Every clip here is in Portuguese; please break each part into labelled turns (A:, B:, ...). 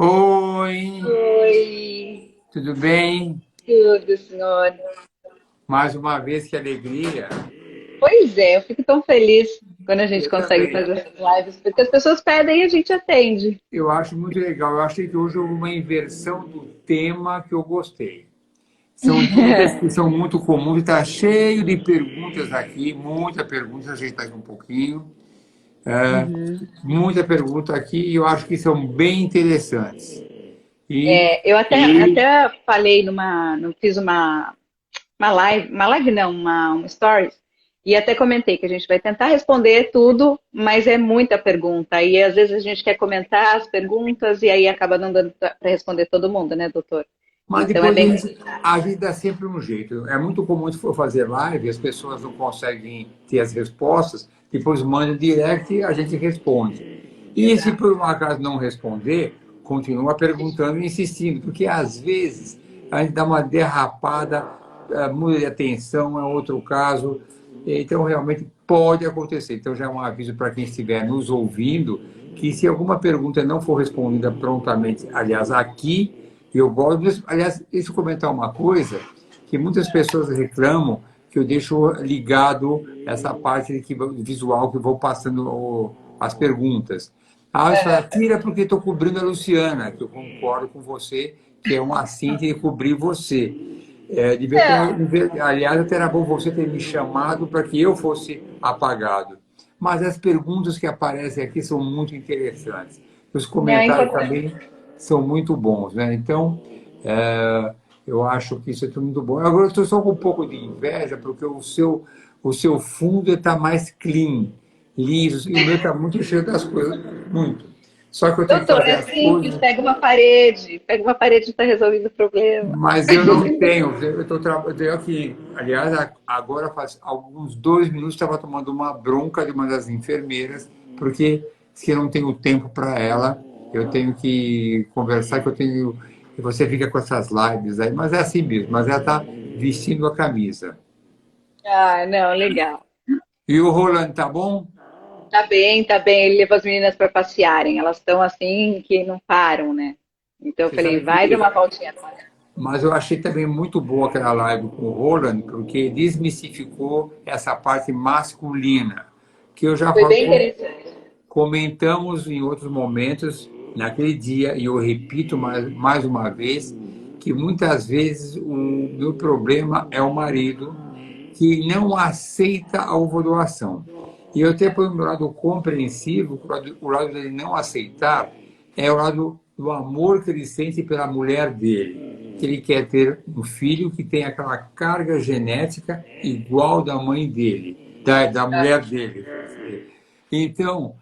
A: Oi,
B: Oi,
A: tudo bem?
B: tudo, senhor.
A: Mais uma vez, que alegria.
B: Pois é, eu fico tão feliz quando a gente
A: Eu
B: consegue
A: também.
B: fazer essas lives, porque as pessoas pedem e a gente atende.
A: Eu acho muito legal. Eu achei que hoje houve uma inversão do tema que eu gostei. São dúvidas que são muito comuns, está cheio de perguntas aqui, muita pergunta, ajeitar aqui um pouquinho. É,
B: Uhum.
A: muita pergunta aqui e eu acho que são bem interessantes. E
B: Eu até falei fiz uma live não, um stories, e até comentei que a gente vai tentar responder tudo, mas é muita pergunta, e às vezes a gente quer comentar as perguntas e aí acaba não dando para responder todo mundo, né, doutor?
A: Mas
B: Então é
A: depois
B: bem complicado.
A: a gente dá sempre um jeito. É muito comum se for fazer live, as pessoas não conseguem ter as respostas, depois mandam direct e a gente responde. E se
B: Exato.
A: por um acaso não responder, continua perguntando e insistindo, porque às vezes a gente dá uma derrapada, muda de atenção, é outro caso. Então, realmente pode acontecer. Então, já é um aviso para quem estiver nos ouvindo, que se alguma pergunta não for respondida prontamente, aliás, aqui, eu gosto. Aliás, deixa eu comentar uma coisa, que muitas pessoas reclamam que eu deixo ligado essa parte visual que eu vou passando as perguntas. Ah, você fala, tira porque estou cobrindo a Luciana, que eu concordo com você, que é um assinte de cobrir você. Aliás, até era bom você ter me chamado para que eu fosse apagado. Mas as perguntas que aparecem aqui são muito interessantes. Os
B: Não, é
A: comentários
B: importante.
A: também são muito bons, né? Então, eu acho que isso é tudo muito bom. Agora, eu estou só com um pouco de inveja, porque o seu fundo está mais clean, liso, e o meu está muito cheio das coisas, muito. Só que eu tenho que
B: Doutor,
A: fazer
B: é
A: as
B: simples,
A: coisas.
B: pega uma parede e está resolvido o problema.
A: Mas eu não tenho. Eu estou trabalhando aqui. Aliás, agora faz alguns 2 minutos estava tomando uma bronca de uma das enfermeiras, porque se eu não tenho tempo para ela, eu tenho que conversar, que eu tenho. E você fica com essas lives aí, mas é assim mesmo. Mas ela está vestindo a camisa.
B: Ah, não, legal.
A: E o Roland, tá bom?
B: Tá bem, tá bem. Ele leva as meninas para passearem. Elas estão assim que não param, né? Então eu
A: Você sabe
B: falei, vai dar uma
A: que.
B: voltinha agora.
A: Mas eu achei também muito boa aquela live com o Roland, porque desmistificou essa parte masculina, que eu já
B: Foi
A: falo.
B: bem interessante.
A: Comentamos em outros momentos, naquele dia, e eu repito mais uma vez, que muitas vezes o meu problema é o marido que não aceita a ovodoação. E eu até ponho o meu lado compreensivo, o lado dele não aceitar é o lado do amor que ele sente pela mulher dele. Que ele quer ter um filho que tem aquela carga genética igual da mãe dele, da mulher dele. Então,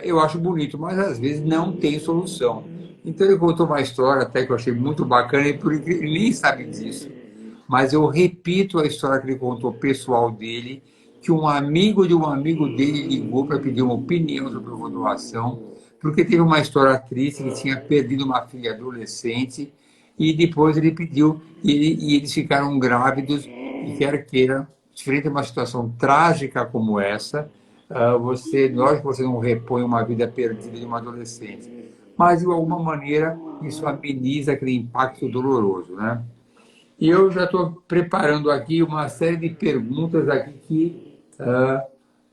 A: eu acho bonito, mas às vezes não tem solução. Então ele contou uma história até que eu achei muito bacana, e ele nem sabe disso, mas eu repito a história que ele contou pessoal dele, que um amigo de um amigo dele ligou para pedir uma opinião sobre a doação, porque teve uma história triste que tinha perdido uma filha adolescente, e depois ele pediu, e eles ficaram grávidos, e quer queira, frente a uma situação trágica como essa, lógico que você não repõe uma vida perdida de uma adolescente, mas de alguma maneira isso ameniza aquele impacto doloroso, né? E eu já estou preparando aqui uma série de perguntas aqui que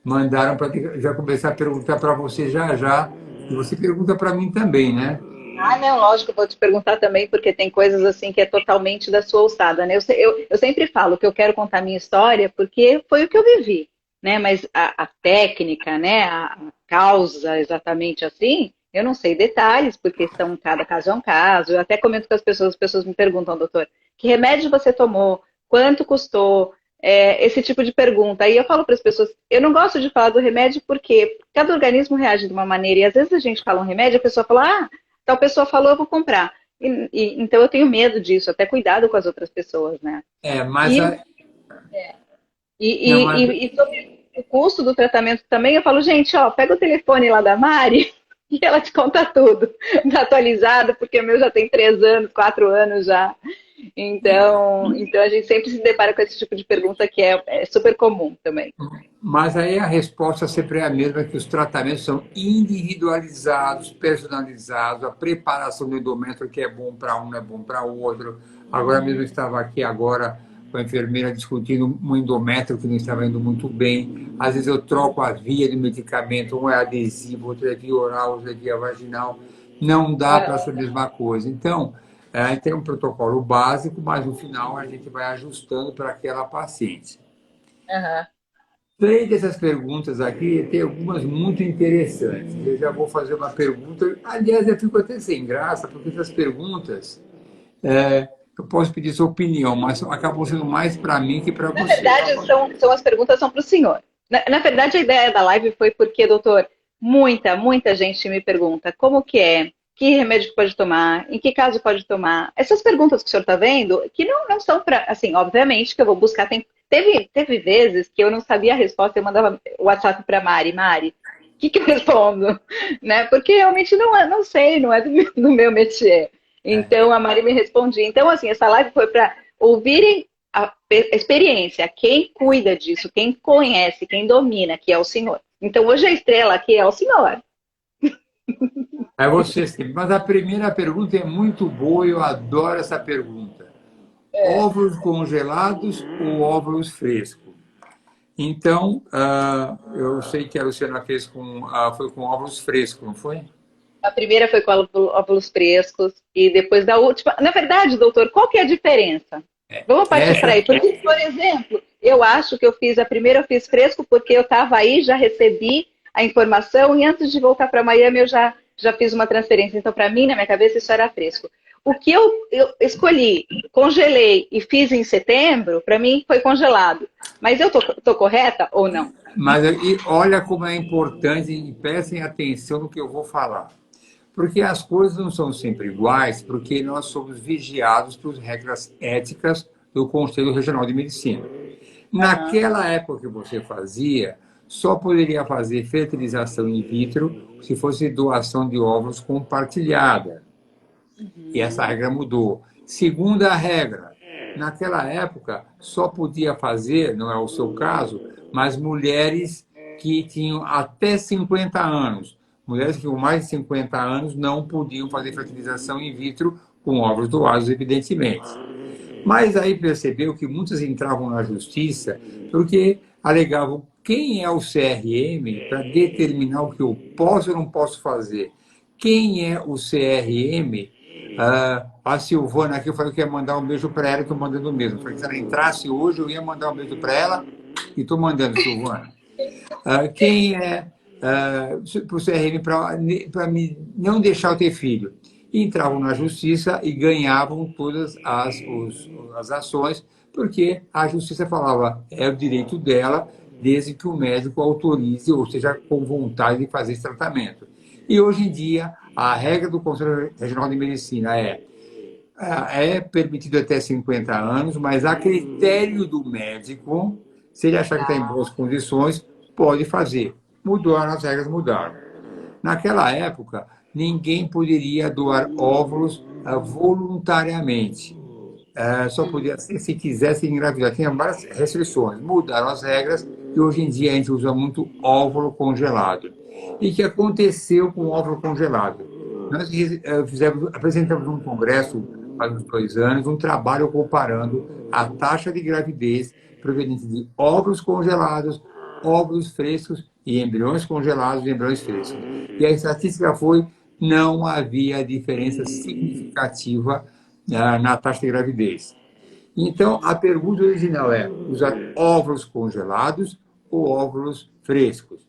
A: mandaram para já começar a perguntar para você já já, e você pergunta para mim também, né?
B: Ah, não, lógico, eu vou te perguntar também, porque tem coisas assim que é totalmente da sua alçada, né? Eu sempre falo que eu quero contar minha história porque foi o que eu vivi, né? Mas a técnica, né? A causa exatamente assim, eu não sei detalhes, porque são, cada caso é um caso. Eu até comento com as pessoas me perguntam, doutor, que remédio você tomou? Quanto custou? Esse tipo de pergunta. Aí eu falo para as pessoas, eu não gosto de falar do remédio porque cada organismo reage de uma maneira, e às vezes a gente fala um remédio, a pessoa fala, ah, tal pessoa falou, eu vou comprar. Então eu tenho medo disso, até cuidado com as outras pessoas, né?
A: É, mas,
B: E,
A: não, mas
B: e sobre o custo do tratamento também, eu falo, gente, ó, pega o telefone lá da Mari e ela te conta tudo. Tá atualizado, porque o meu já tem 3 anos, 4 anos já. Então a gente sempre se depara com esse tipo de pergunta que é super comum também.
A: Mas aí a resposta sempre é a mesma, que os tratamentos são individualizados, personalizados, a preparação do endométrio que é bom para um não é bom para o outro. Agora mesmo eu estava aqui agora com a enfermeira discutindo um endométrio que não estava indo muito bem. Às vezes eu troco a via do medicamento, um é adesivo, outro é via oral, outro é via vaginal. Não dá para ser a mesma coisa. Então, tem um protocolo básico, mas no final a gente vai ajustando para aquela paciente.
B: Uhum.
A: Três dessas perguntas aqui, tem algumas muito interessantes. Eu já vou fazer uma pergunta. Aliás, eu fico até sem graça, porque essas perguntas, eu posso pedir sua opinião, mas acabam sendo mais para mim que para
B: Na
A: você.
B: verdade, são as perguntas são para o senhor. Na verdade, a ideia da live foi porque, doutor, muita gente me pergunta como que é, que remédio que pode tomar, em que caso pode tomar. Essas perguntas que o senhor está vendo, que não são para, assim, obviamente que eu vou buscar. Teve vezes que eu não sabia a resposta, eu mandava o WhatsApp para Mari, o que eu respondo? Né? Porque realmente não sei, não é do meu métier. Então a Mari me respondia. Então, assim, essa live foi para ouvirem a experiência, quem cuida disso, quem conhece, quem domina, que é o senhor. Então, hoje a estrela aqui é o senhor.
A: É você sempre. Mas a primeira pergunta é muito boa, eu adoro essa pergunta. Óvulos congelados ou óvulos frescos? Então, eu sei que a Luciana fez foi com óvulos frescos, não foi?
B: A primeira foi com óvulos frescos e depois da última. Na verdade, doutor, qual que é a diferença? Vamos partir para
A: Essa,
B: aí. Porque, por exemplo, eu acho que a primeira eu fiz fresco porque eu estava aí, já recebi a informação e antes de voltar para Miami eu já fiz uma transferência. Então, para mim, na minha cabeça, isso era fresco. O que eu escolhi, congelei e fiz em setembro, para mim foi congelado. Mas eu tô correta ou não?
A: mas e olha como é importante e prestem atenção no que eu vou falar. Porque as coisas não são sempre iguais, porque nós somos vigiados por regras éticas do Conselho Regional de Medicina.
B: Uhum.
A: Naquela época que você fazia, só poderia fazer fertilização in vitro se fosse doação de óvulos compartilhada. E essa regra mudou. Segunda regra, naquela época só podia fazer, não é o seu caso, mas mulheres que tinham até 50 anos. Mulheres que com mais de 50 anos não podiam fazer fertilização in vitro com óvulos doados, evidentemente. Mas aí percebeu que muitas entravam na justiça porque alegavam quem é o CRM para determinar o que eu posso ou não posso fazer. Quem é o CRM? A Silvana aqui, eu falei que ia mandar um beijo para ela, estou mandando mesmo. Falei que se ela entrasse hoje, eu ia mandar um beijo para ela e estou mandando, Silvana. Quem é para o CRM para não deixar eu ter filho? Entravam na justiça e ganhavam todas as ações, porque a justiça falava, é o direito dela, desde que o médico autorize, ou seja, com vontade de fazer esse tratamento. E hoje em dia, a regra do Conselho Regional de Medicina é permitido até 50 anos, mas a critério do médico, se ele achar que está em boas condições, pode fazer. Mudaram, as regras mudaram. Naquela época, ninguém poderia doar óvulos voluntariamente. Só podia ser se quisesse engravidar. Tinha várias restrições. Mudaram as regras e hoje em dia a gente usa muito óvulo congelado. E o que aconteceu com o óvulo congelado? Nós apresentamos num congresso há uns 2 anos um trabalho comparando a taxa de gravidez proveniente de óvulos congelados, óvulos frescos e embriões congelados e embriões frescos. E a estatística foi não havia diferença significativa na taxa de gravidez. Então, a pergunta original é: usar óvulos congelados ou óvulos frescos?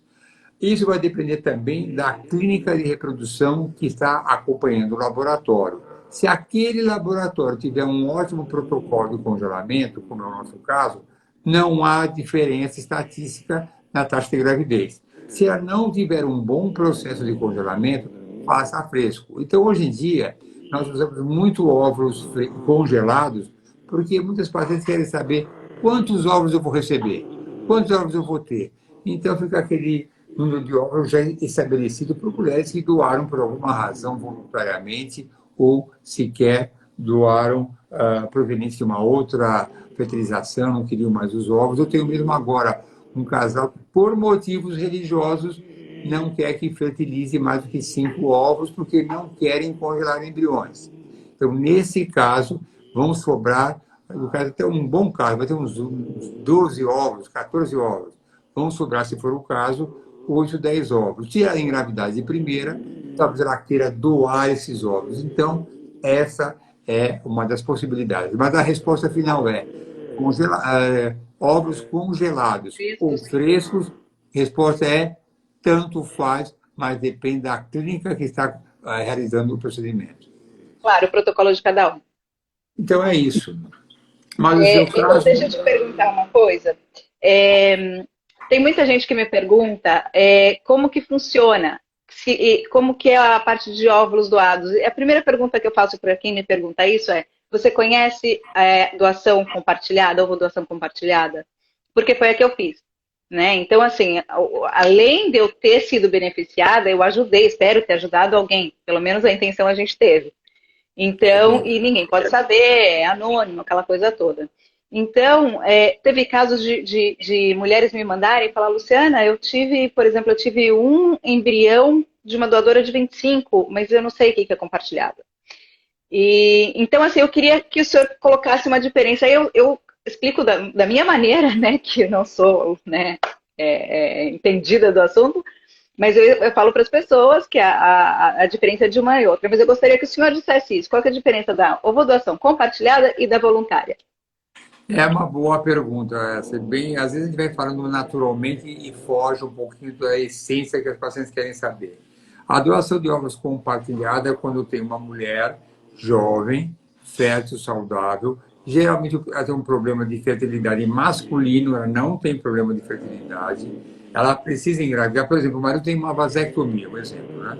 A: Isso vai depender também da clínica de reprodução que está acompanhando o laboratório. Se aquele laboratório tiver um ótimo protocolo de congelamento, como é o nosso caso, não há diferença estatística na taxa de gravidez. Se ela não tiver um bom processo de congelamento, faça fresco. Então, hoje em dia, nós usamos muito óvulos congelados, porque muitas pacientes querem saber quantos óvulos eu vou receber, quantos óvulos eu vou ter. Então, fica aquele número de óvulos já estabelecido por mulheres que doaram por alguma razão voluntariamente ou sequer doaram provenientes de uma outra fertilização, não queriam mais os ovos. Eu tenho mesmo agora um casal que, por motivos religiosos, não quer que fertilize mais do que 5 ovos, porque não querem congelar embriões. Então, nesse caso, vão sobrar, no caso, até um bom caso, vai ter uns 12 ovos, 14 ovos. Vão sobrar, se for o caso, 8, 10 ovos. Se ela engravidar de primeira, talvez ela queira doar esses ovos. Então, essa é uma das possibilidades. Mas a resposta final é, ovos congelados ou frescos, resposta é tanto faz, mas depende da clínica que está realizando o procedimento.
B: Claro, o protocolo de cada um.
A: Então é isso. Mas o seu
B: Então,
A: caso...
B: deixa eu te perguntar uma coisa. Tem muita gente que me pergunta como que funciona, como que é a parte de óvulos doados. A primeira pergunta que eu faço para quem me pergunta isso é: você conhece doação compartilhada, ovo doação compartilhada? Porque foi a que eu fiz. Né? Então, assim, além de eu ter sido beneficiada, eu ajudei, espero ter ajudado alguém. Pelo menos a intenção a gente teve. Então, e ninguém pode saber, é anônimo, aquela coisa toda. Então, teve casos de mulheres me mandarem e falar: Luciana, eu tive, por exemplo, eu tive um embrião de uma doadora de 25, mas eu não sei o que é compartilhado. Então, assim, eu queria que o senhor colocasse uma diferença. Aí eu explico da minha maneira, né, que eu não sou, né, entendida do assunto, mas eu falo para as pessoas que a diferença é de uma e outra. Mas eu gostaria que o senhor dissesse isso. Qual que é a diferença da ovodoação compartilhada e da voluntária?
A: É uma boa pergunta essa. Bem, às vezes a gente vai falando naturalmente e foge um pouquinho da essência que as pacientes querem saber. A doação de ovos compartilhada é quando tem uma mulher jovem, fértil, saudável. Geralmente ela tem um problema de fertilidade masculino, ela não tem problema de fertilidade. Ela precisa engravidar. Por exemplo, o marido tem uma vasectomia, por exemplo, né?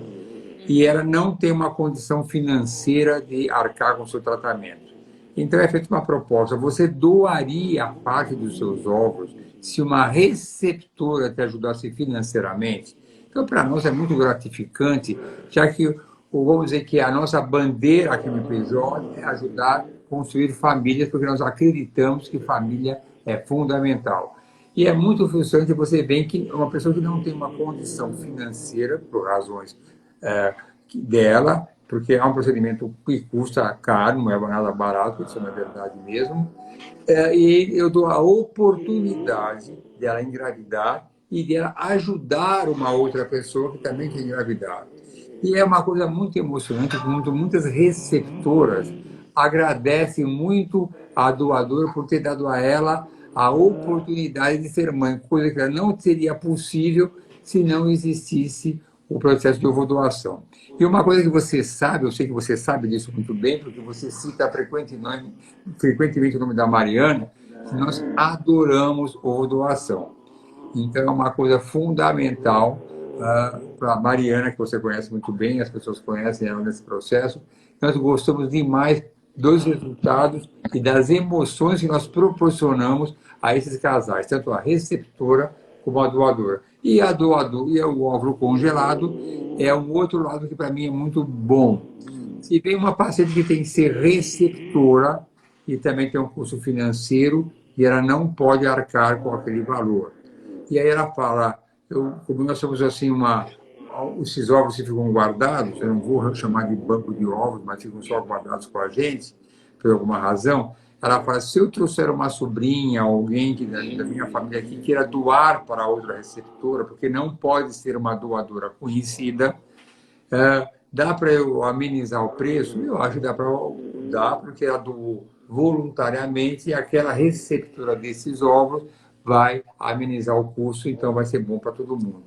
A: E ela não tem uma condição financeira de arcar com o seu tratamento. Então é feita uma proposta: você doaria parte dos seus ovos se uma receptora te ajudasse financeiramente? Então, para nós é muito gratificante, já que, vamos dizer que a nossa bandeira aqui no PJ é ajudar a construir famílias, porque nós acreditamos que família é fundamental. E é muito frustrante você ver que uma pessoa que não tem uma condição financeira, por razões dela, porque é um procedimento que custa caro, não é nada barato, isso é verdade mesmo, e eu dou a oportunidade dela engravidar e dela ajudar uma outra pessoa que também quer engravidar. E é uma coisa muito emocionante, muitas receptoras agradecem muito a doadora por ter dado a ela a oportunidade de ser mãe, coisa que não seria possível se não existisse o processo de ovodoação. E uma coisa que você sabe, eu sei que você sabe disso muito bem, porque você cita frequentemente o nome da Mariana, que nós adoramos ovodoação. Então é uma coisa fundamental para a Mariana, que você conhece muito bem, as pessoas conhecem ela nesse processo. Nós gostamos demais dos resultados e das emoções que nós proporcionamos a esses casais, tanto a receptora como a doadora. E a doadora e o óvulo congelado é um outro lado que para mim é muito bom. Se vem uma paciente que tem que ser receptora e também tem um custo financeiro e ela não pode arcar com aquele valor. E aí ela fala: como nós somos assim esses ovos que ficam guardados, eu não vou chamar de banco de ovos, mas ficam só guardados com a gente, por alguma razão. Ela fala: se eu trouxer uma sobrinha, alguém da minha família que queira doar para outra receptora, porque não pode ser uma doadora conhecida, dá para eu amenizar o preço? Eu acho que dá para dar, porque ela doou voluntariamente e aquela receptora desses ovos vai amenizar o custo, então vai ser bom para todo mundo.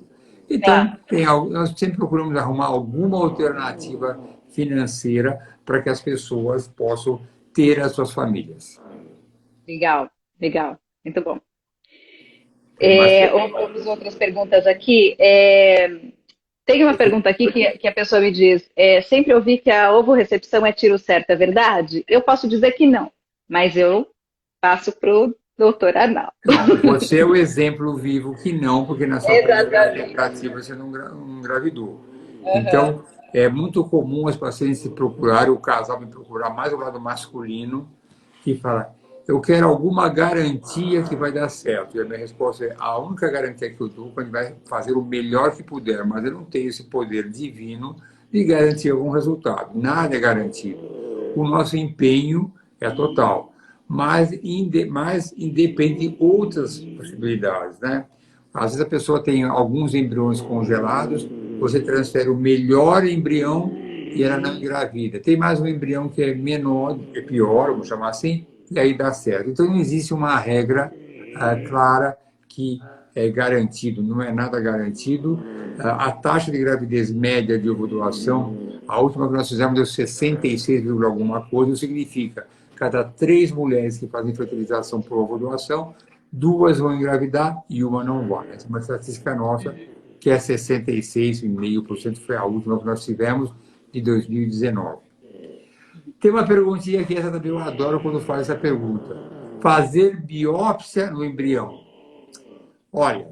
A: Então, nós sempre procuramos arrumar alguma alternativa financeira para que as pessoas possam ter as suas famílias.
B: Legal, legal, muito bom. Outras perguntas aqui. Tem uma pergunta aqui que a pessoa me diz: sempre ouvi que a ovorecepção é tiro certo, é verdade? Eu posso dizer que não, mas eu passo para o doutor Arnaldo.
A: Você é o exemplo vivo que não, porque na sua primeira tentativa você não engravidou. Então, É muito comum as pacientes se procurarem, o casal me procurar mais o lado masculino, que fala, eu quero alguma garantia que vai dar certo. E a minha resposta é, a única garantia que eu dou é que ele vai fazer o melhor que puder, mas eu não tenho esse poder divino de garantir algum resultado. Nada é garantido. O nosso empenho é total, mas independe de outras possibilidades, né? Às vezes a pessoa tem alguns embriões congelados, você transfere o melhor embrião e ela não engravida. Tem mais um embrião que é menor, é pior, vamos chamar assim, e aí dá certo. Então não existe uma regra clara que é garantido, não é nada garantido. A taxa de gravidez média de ovulação, a última que nós fizemos deu 66, alguma coisa, significa cada 3 mulheres que fazem fertilização por ovulação, 2 vão engravidar e uma não vai. Essa é uma estatística nossa, que é 66,5%, foi a última que nós tivemos de 2019. Tem uma perguntinha aqui, essa também eu adoro quando faz essa pergunta. Fazer biópsia no embrião. Olha,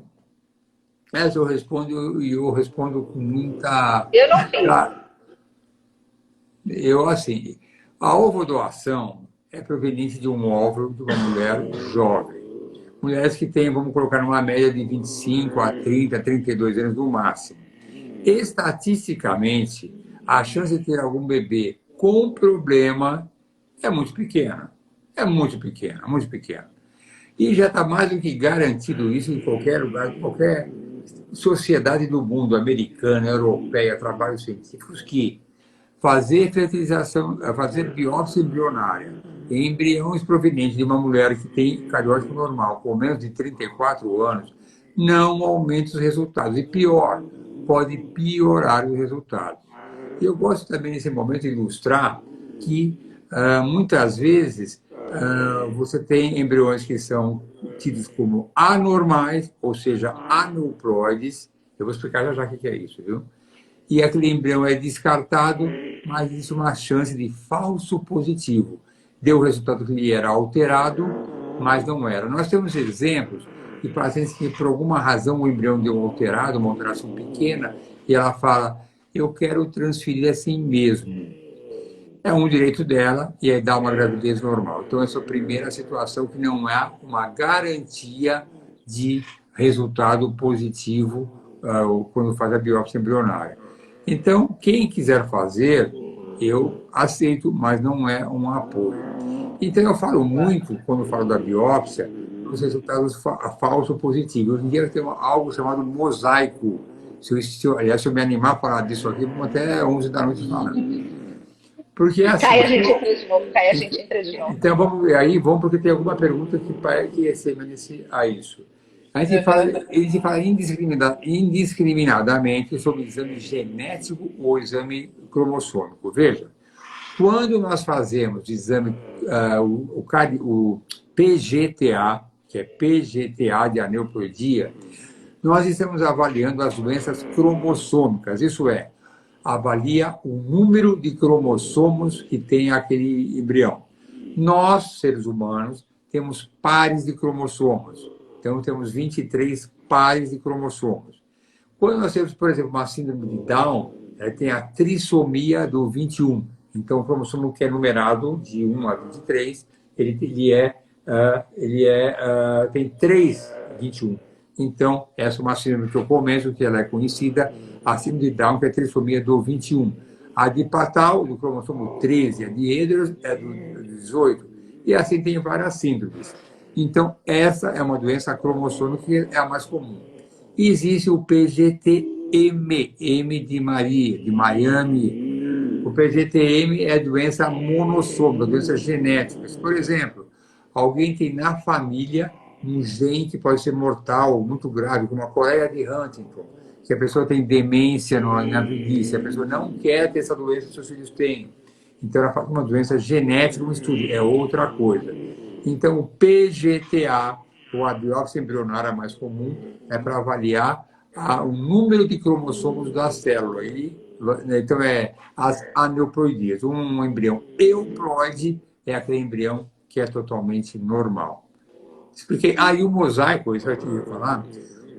A: essa eu respondo e eu respondo com muita...
B: Eu não fiz.
A: Assim, a ovodoação é proveniente de um óvulo de uma mulher jovem. Mulheres que têm, vamos colocar, numa média de 25 a 30, 32 anos no máximo. Estatisticamente, a chance de ter algum bebê com problema é muito pequena. É muito pequena, muito pequena. E já está mais do que garantido isso em qualquer lugar, qualquer sociedade do mundo, americana, europeia, trabalhos científicos, que fazer fertilização, fazer biópsia embrionária em embriões provenientes de uma mulher que tem cariótipo normal com menos de 34 anos não aumenta os resultados. E pior, pode piorar os resultados. E eu gosto também, nesse momento, de ilustrar que, muitas vezes, você tem embriões que são tidos como anormais, ou seja, aneuploides. Eu vou explicar já já o que é isso, viu? E aquele embrião é descartado, mas existe uma chance de falso positivo. Deu o resultado que ele era alterado, mas não era. Nós temos exemplos de pacientes que, por alguma razão, o embrião deu alterado, uma alteração pequena, e ela fala, eu quero transferir assim mesmo. É um direito dela e aí dá uma gravidez normal. Então, essa é a primeira situação que não é uma garantia de resultado positivo quando faz a biópsia embrionária. Então, quem quiser fazer, eu aceito, mas não é um apoio. Então, eu falo muito, quando falo da biópsia, dos resultados falso positivos. Hoje em dia tem algo chamado mosaico. Se eu me animar a falar disso aqui, vamos até 11 da noite falando. Porque assim,
B: Cai, a gente entra de novo, cai, a gente entra de novo.
A: Então, vamos ver aí, porque tem alguma pergunta que semelha a isso. A gente fala indiscriminadamente sobre o exame genético ou exame cromossômico. Veja, quando nós fazemos o exame, o PGTA, que é PGTA de aneuploidia, nós estamos avaliando as doenças cromossômicas, isso é, avalia o número de cromossomos que tem aquele embrião. Nós, seres humanos, temos pares de cromossomos. Então, temos 23 pares de cromossomos. Quando nós temos, por exemplo, uma síndrome de Down, tem a trissomia do 21. Então, o cromossomo que é numerado de 1 a 23, tem 3 21. Então, essa é uma síndrome que eu começo, que ela é conhecida, a síndrome de Down, que é a trissomia do 21. A de Patau, do cromossomo 13, a de Ehlers é do 18. E assim tem várias síndromes. Então, essa é uma doença cromossômica que é a mais comum. E existe o PGT-M, M de Maria, de Miami. O PGT-M é doença monossômica, doença genética. Por exemplo, alguém tem na família um gene que pode ser mortal, muito grave, como a coreia de Huntington, que a pessoa tem demência na velhice, a pessoa não quer ter essa doença que seus filhos têm. Então, ela faz uma doença genética no estudo, é outra coisa. Então, o PGTA, ou a biópsia embrionária mais comum, é para avaliar o número de cromossomos da célula. Então, é as aneuploidias. Um embrião euploide é aquele embrião que é totalmente normal. Expliquei. E o mosaico, isso aqui eu ia falar.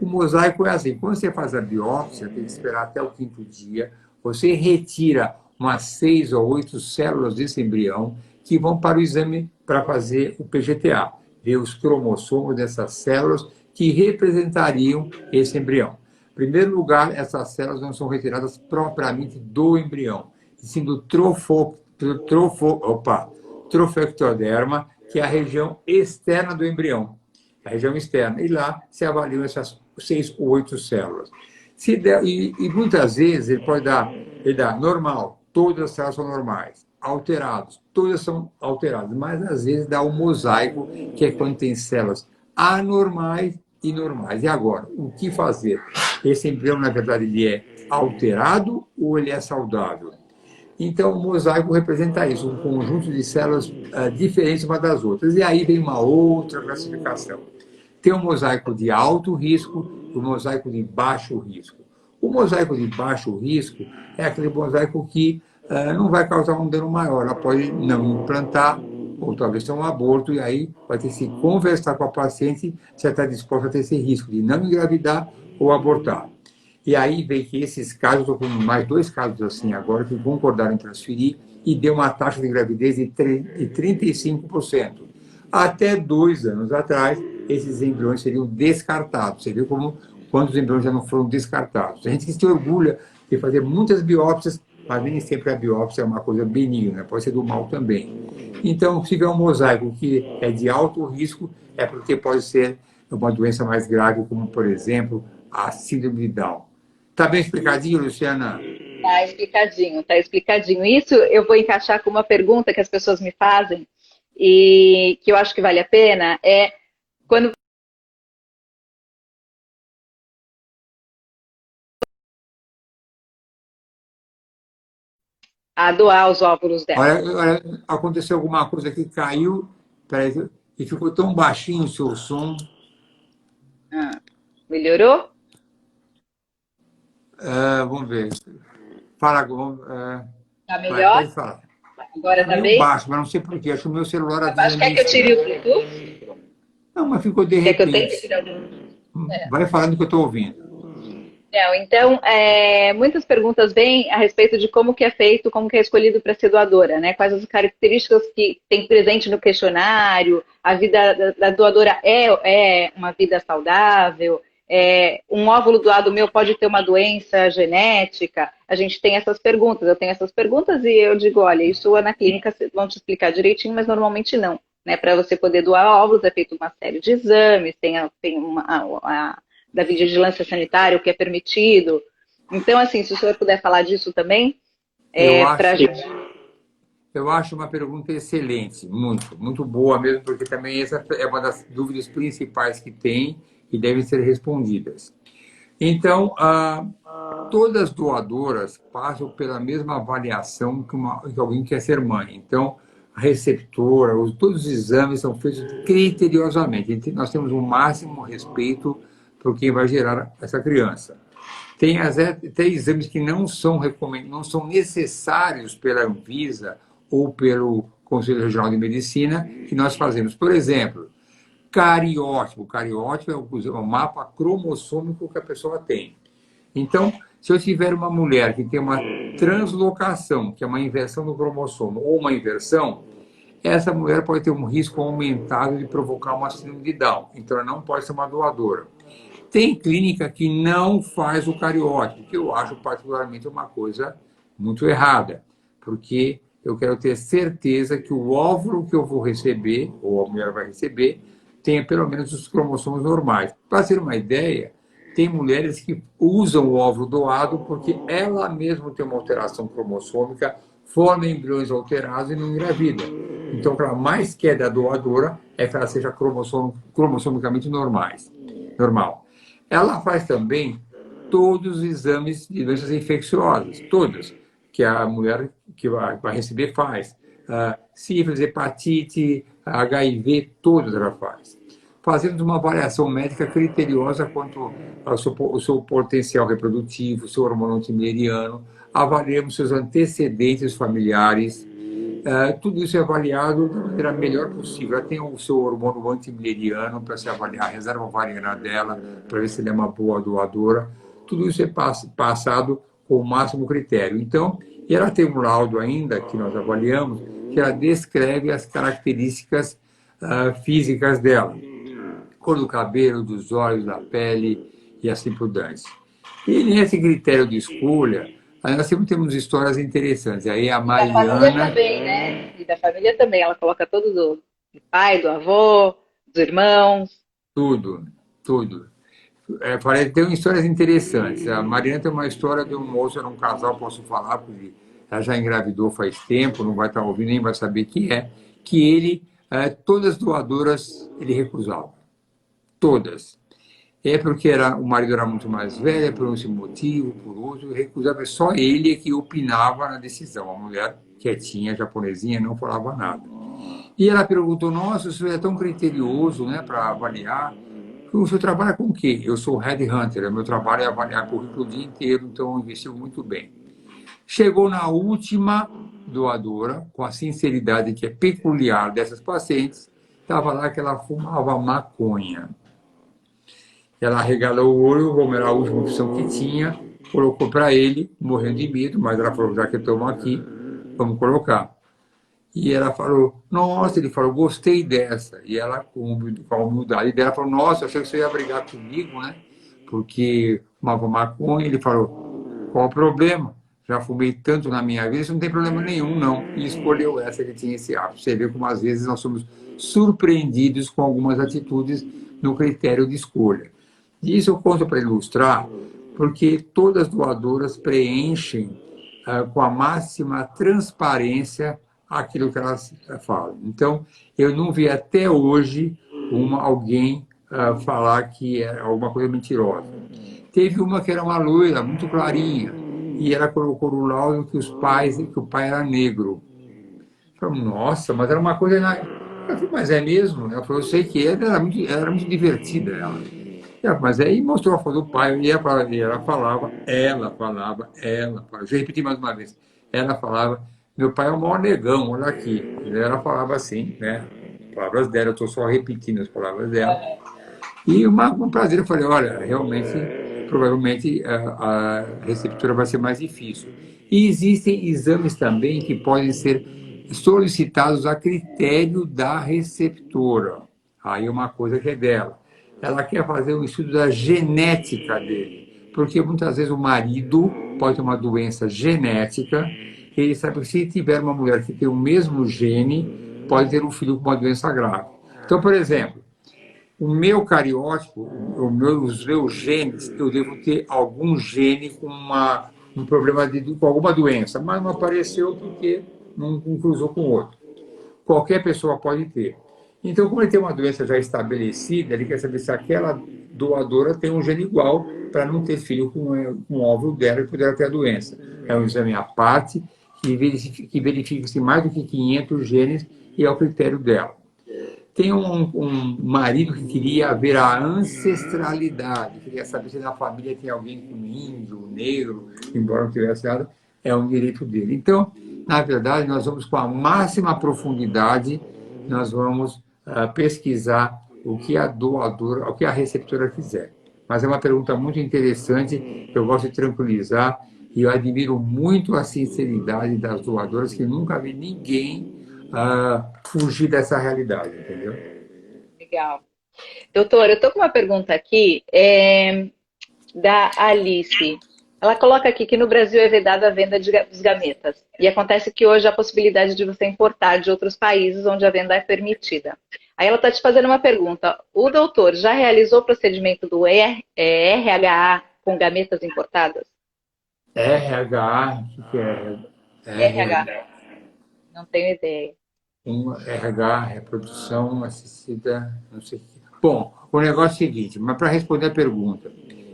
A: O mosaico é assim, quando você faz a biópsia, tem que esperar até o 5º dia, Você retira umas 6 ou 8 células desse embrião que vão para o exame para fazer o PGTA, ver os cromossomos dessas células que representariam esse embrião. Em primeiro lugar, essas células não são retiradas propriamente do embrião, e sim do trofectoderma, que é a região externa do embrião, a região externa. E lá se avaliam essas 6 ou 8 células. Se der, e muitas vezes ele dá normal, todas as células são normais, alterados, todas são alteradas, mas às vezes dá um mosaico, que é quando tem células anormais e normais. E agora, o que fazer? Esse embrião, na verdade, ele é alterado ou ele é saudável? Então, o mosaico representa isso, um conjunto de células diferentes umas das outras. E aí vem uma outra classificação. Tem o mosaico de alto risco e o mosaico de baixo risco. O mosaico de baixo risco é aquele mosaico que não vai causar um dano maior. Ela pode não implantar, ou talvez ter um aborto, e aí vai ter que se conversar com a paciente se ela está disposta a ter esse risco de não engravidar ou abortar. E aí veio que esses casos, estou com mais 2 casos assim agora, que concordaram em transferir e deu uma taxa de gravidez de 35%. Até 2 anos atrás, esses embriões seriam descartados. Você viu como quantos embriões já não foram descartados. A gente que se orgulha de fazer muitas biópsias, mas nem sempre a biópsia é uma coisa benigna, pode ser do mal também. Então, se tiver um mosaico que é de alto risco, é porque pode ser uma doença mais grave, como, por exemplo, a síndrome de Down. Está bem explicadinho, Luciana?
B: Tá explicadinho, tá explicadinho. Isso eu vou encaixar com uma pergunta que as pessoas me fazem e que eu acho que vale a pena, é quando a doar os óvulos dela.
A: Olha, aconteceu alguma coisa que caiu, peraí, e ficou tão baixinho o seu som.
B: Ah, melhorou?
A: Vamos ver. Fala,
B: Tá
A: pode
B: melhor?
A: falar.
B: Agora
A: Está
B: tá
A: meio
B: bem?
A: baixo, mas não sei porquê. Acho que o meu celular avisa
B: Acho que é
A: meio
B: que eu tire o
A: estranho.
B: Bluetooth.
A: Não, mas ficou de
B: Quer que eu tente
A: repente.
B: tirar o Bluetooth?
A: Vai falando que eu estou ouvindo.
B: Não, então, muitas perguntas vêm a respeito de como que é feito, como que é escolhido para ser doadora, né? Quais as características que tem presente no questionário, a vida da doadora é uma vida saudável, um óvulo doado meu pode ter uma doença genética? A gente tem essas perguntas, eu tenho essas perguntas e eu digo, olha, isso na clínica vão te explicar direitinho, mas normalmente não. Né? Para você poder doar óvulos é feita uma série de exames, tem da vigilância sanitária, o que é permitido. Então, assim, se o senhor puder falar disso também,
A: Eu
B: para a
A: acho,
B: gente.
A: eu acho uma pergunta excelente, muito, muito boa mesmo, porque também essa é uma das dúvidas principais que tem e devem ser respondidas. Então, todas as doadoras passam pela mesma avaliação que alguém quer ser mãe. Então, a receptora, todos os exames são feitos criteriosamente. Nós temos o máximo respeito por quem vai gerar essa criança. Tem exames que não são necessários pela Anvisa ou pelo Conselho Regional de Medicina, que nós fazemos. Por exemplo, cariótipo. Cariótipo é o mapa cromossômico que a pessoa tem. Então, se eu tiver uma mulher que tem uma translocação, que é uma inversão do cromossomo, ou uma inversão, essa mulher pode ter um risco aumentado de provocar uma síndrome de Down. Então, ela não pode ser uma doadora. Tem clínica que não faz o cariótipo, que eu acho particularmente uma coisa muito errada, porque eu quero ter certeza que o óvulo que eu vou receber, ou a mulher vai receber, tenha pelo menos os cromossomos normais. Para ter uma ideia, tem mulheres que usam o óvulo doado porque ela mesma tem uma alteração cromossômica, forma embriões alterados e não engravida. Então, o que ela mais quer da doadora é que ela seja cromossomicamente normal. Ela faz também todos os exames de doenças infecciosas, todas, que a mulher que vai receber faz. Sífilis, hepatite, HIV, todas ela faz. Fazemos uma avaliação médica criteriosa quanto ao seu potencial reprodutivo, seu hormônio antimileriano, avaliamos seus antecedentes familiares, tudo isso é avaliado da maneira melhor possível. Ela tem o seu hormônio antimileriano para se avaliar, a reserva ovariana dela, para ver se ele é uma boa doadora. Tudo isso é passado com o máximo critério. Então, ela tem um laudo ainda, que nós avaliamos, que ela descreve as características físicas dela. Cor do cabelo, dos olhos, da pele e assim por diante. E nesse critério de escolha, nós sempre temos histórias interessantes. Aí a
B: E da família
A: Mariana,
B: também, né? E da família também. Ela coloca todo do pai, do avô, dos irmãos.
A: tudo, tudo. Tem histórias interessantes. A Mariana tem uma história de um moço, era um casal, posso falar, porque ela já engravidou faz tempo, não vai estar ouvindo, nem vai saber quem é, que ele, todas as doadoras, ele recusava. Todas. É porque o marido era muito mais velho, é por esse motivo, por outro, recusava. Só ele é que opinava na decisão. A mulher, quietinha, japonesinha, não falava nada. E ela perguntou, nossa, o senhor é tão criterioso, né, para avaliar. O senhor trabalha com o quê? Eu sou headhunter, meu trabalho é avaliar currículo o dia inteiro, então investiu muito bem. Chegou na última doadora, com a sinceridade que é peculiar dessas pacientes, estava lá que ela fumava maconha. Ela arregalou o olho, como era a última opção que tinha, colocou para ele, morrendo de medo, mas ela falou, já que estamos aqui, vamos colocar. E ela falou, nossa, ele falou, gostei dessa. E ela, com a humildade dela, falou, nossa, achei que você ia brigar comigo, né? Porque fumava maconha. Ele falou, qual o problema? Já fumei tanto na minha vida, isso não tem problema nenhum, não. E escolheu essa que tinha esse hábito. Você vê como às vezes nós somos surpreendidos com algumas atitudes no critério de escolha. Isso eu conto para ilustrar, porque todas as doadoras preenchem com a máxima transparência aquilo que elas falam. Então, eu não vi até hoje alguém falar que é alguma coisa mentirosa. Teve uma que era uma loira, muito clarinha, e ela colocou no laudo que que o pai era negro. Eu falei, nossa, mas era uma coisa... Eu falei, mas é mesmo? Ela falou, eu sei que ela era muito divertida, ela. Mas aí mostrou a foto do pai e ela falava, deixa eu repetir mais uma vez. Ela falava, meu pai é um maior negão, olha aqui. Ela falava assim, né? Palavras dela, eu estou só repetindo as palavras dela. E um prazer, eu falei, olha, realmente, provavelmente a receptora vai ser mais difícil. E existem exames também que podem ser solicitados a critério da receptora. Aí uma coisa que é dela. Ela quer fazer um estudo da genética dele, porque muitas vezes o marido pode ter uma doença genética, e ele sabe que se tiver uma mulher que tem o mesmo gene, pode ter um filho com uma doença grave. Então, por exemplo, o meu cariótipo, os meus genes, eu devo ter algum gene com um problema com alguma doença, mas não apareceu porque não cruzou com o outro. Qualquer pessoa pode ter. Então, como ele tem uma doença já estabelecida, ele quer saber se aquela doadora tem um gene igual para não ter filho com o óvulo dela e poder ter a doença. É um exame à parte que verifica-se mais do que 500 genes e é o critério dela. Tem um marido que queria ver a ancestralidade, queria saber se na família tem alguém com índio, negro, embora não tivesse nada, é um direito dele. Então, na verdade, nós vamos com a máxima profundidade, nós vamos pesquisar o que a doadora, o que a receptora quiser. Mas é uma pergunta muito interessante, eu gosto de tranquilizar, e eu admiro muito a sinceridade das doadoras, que nunca vi ninguém fugir dessa realidade, entendeu?
B: Legal. Doutor, eu estou com uma pergunta aqui da Alice. Ela coloca aqui que no Brasil é vedada a venda dos gametas. E acontece que hoje há a possibilidade de você importar de outros países onde a venda é permitida. Aí ela está te fazendo uma pergunta. O doutor já realizou o procedimento do RHA com gametas importadas?
A: RH, o que é?
B: RH. Não tenho ideia.
A: RH, reprodução assistida, não sei o que. Bom, o negócio é o seguinte, mas para responder a pergunta,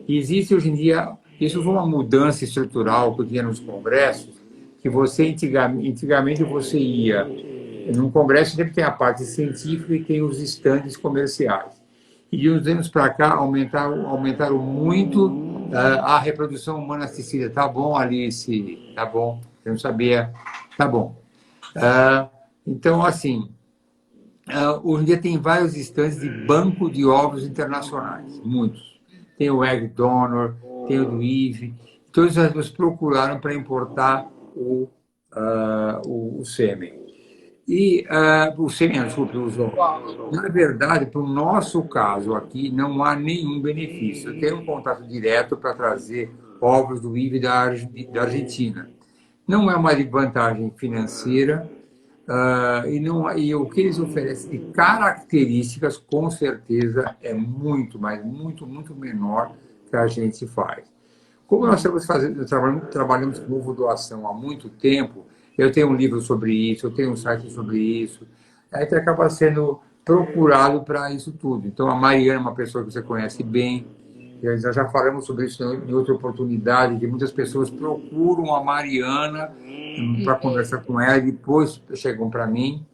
A: existe hoje em dia, isso foi uma mudança estrutural que tinha nos congressos, que você antigamente você ia, num congresso sempre tem a parte científica e tem os estandes comerciais. E de uns anos para cá aumentaram muito a reprodução humana assistida. Tá bom, Alice, tá bom, eu não sabia, tá bom. Então, assim, hoje em dia tem vários estandes de banco de ovos internacionais, muitos. Tem o Egg Donor, tem o do IVE. todos as pessoas procuraram para importar o sêmen. E o sêmen, desculpe, o zoonose. Na verdade, para o nosso caso aqui, não há nenhum benefício. Eu tenho um contato direto para trazer ovos do IVE da Argentina. Não é uma vantagem financeira, e o que eles oferecem de características, com certeza, é muito, mas muito, muito menor que a gente faz. Como nós trabalhamos com ovo doação há muito tempo, eu tenho um livro sobre isso, eu tenho um site sobre isso, aí você acaba sendo procurado para isso tudo. Então, a Mariana é uma pessoa que você conhece bem, nós já falamos sobre isso em outra oportunidade, que muitas pessoas procuram a Mariana para conversar com ela e depois chegam para mim.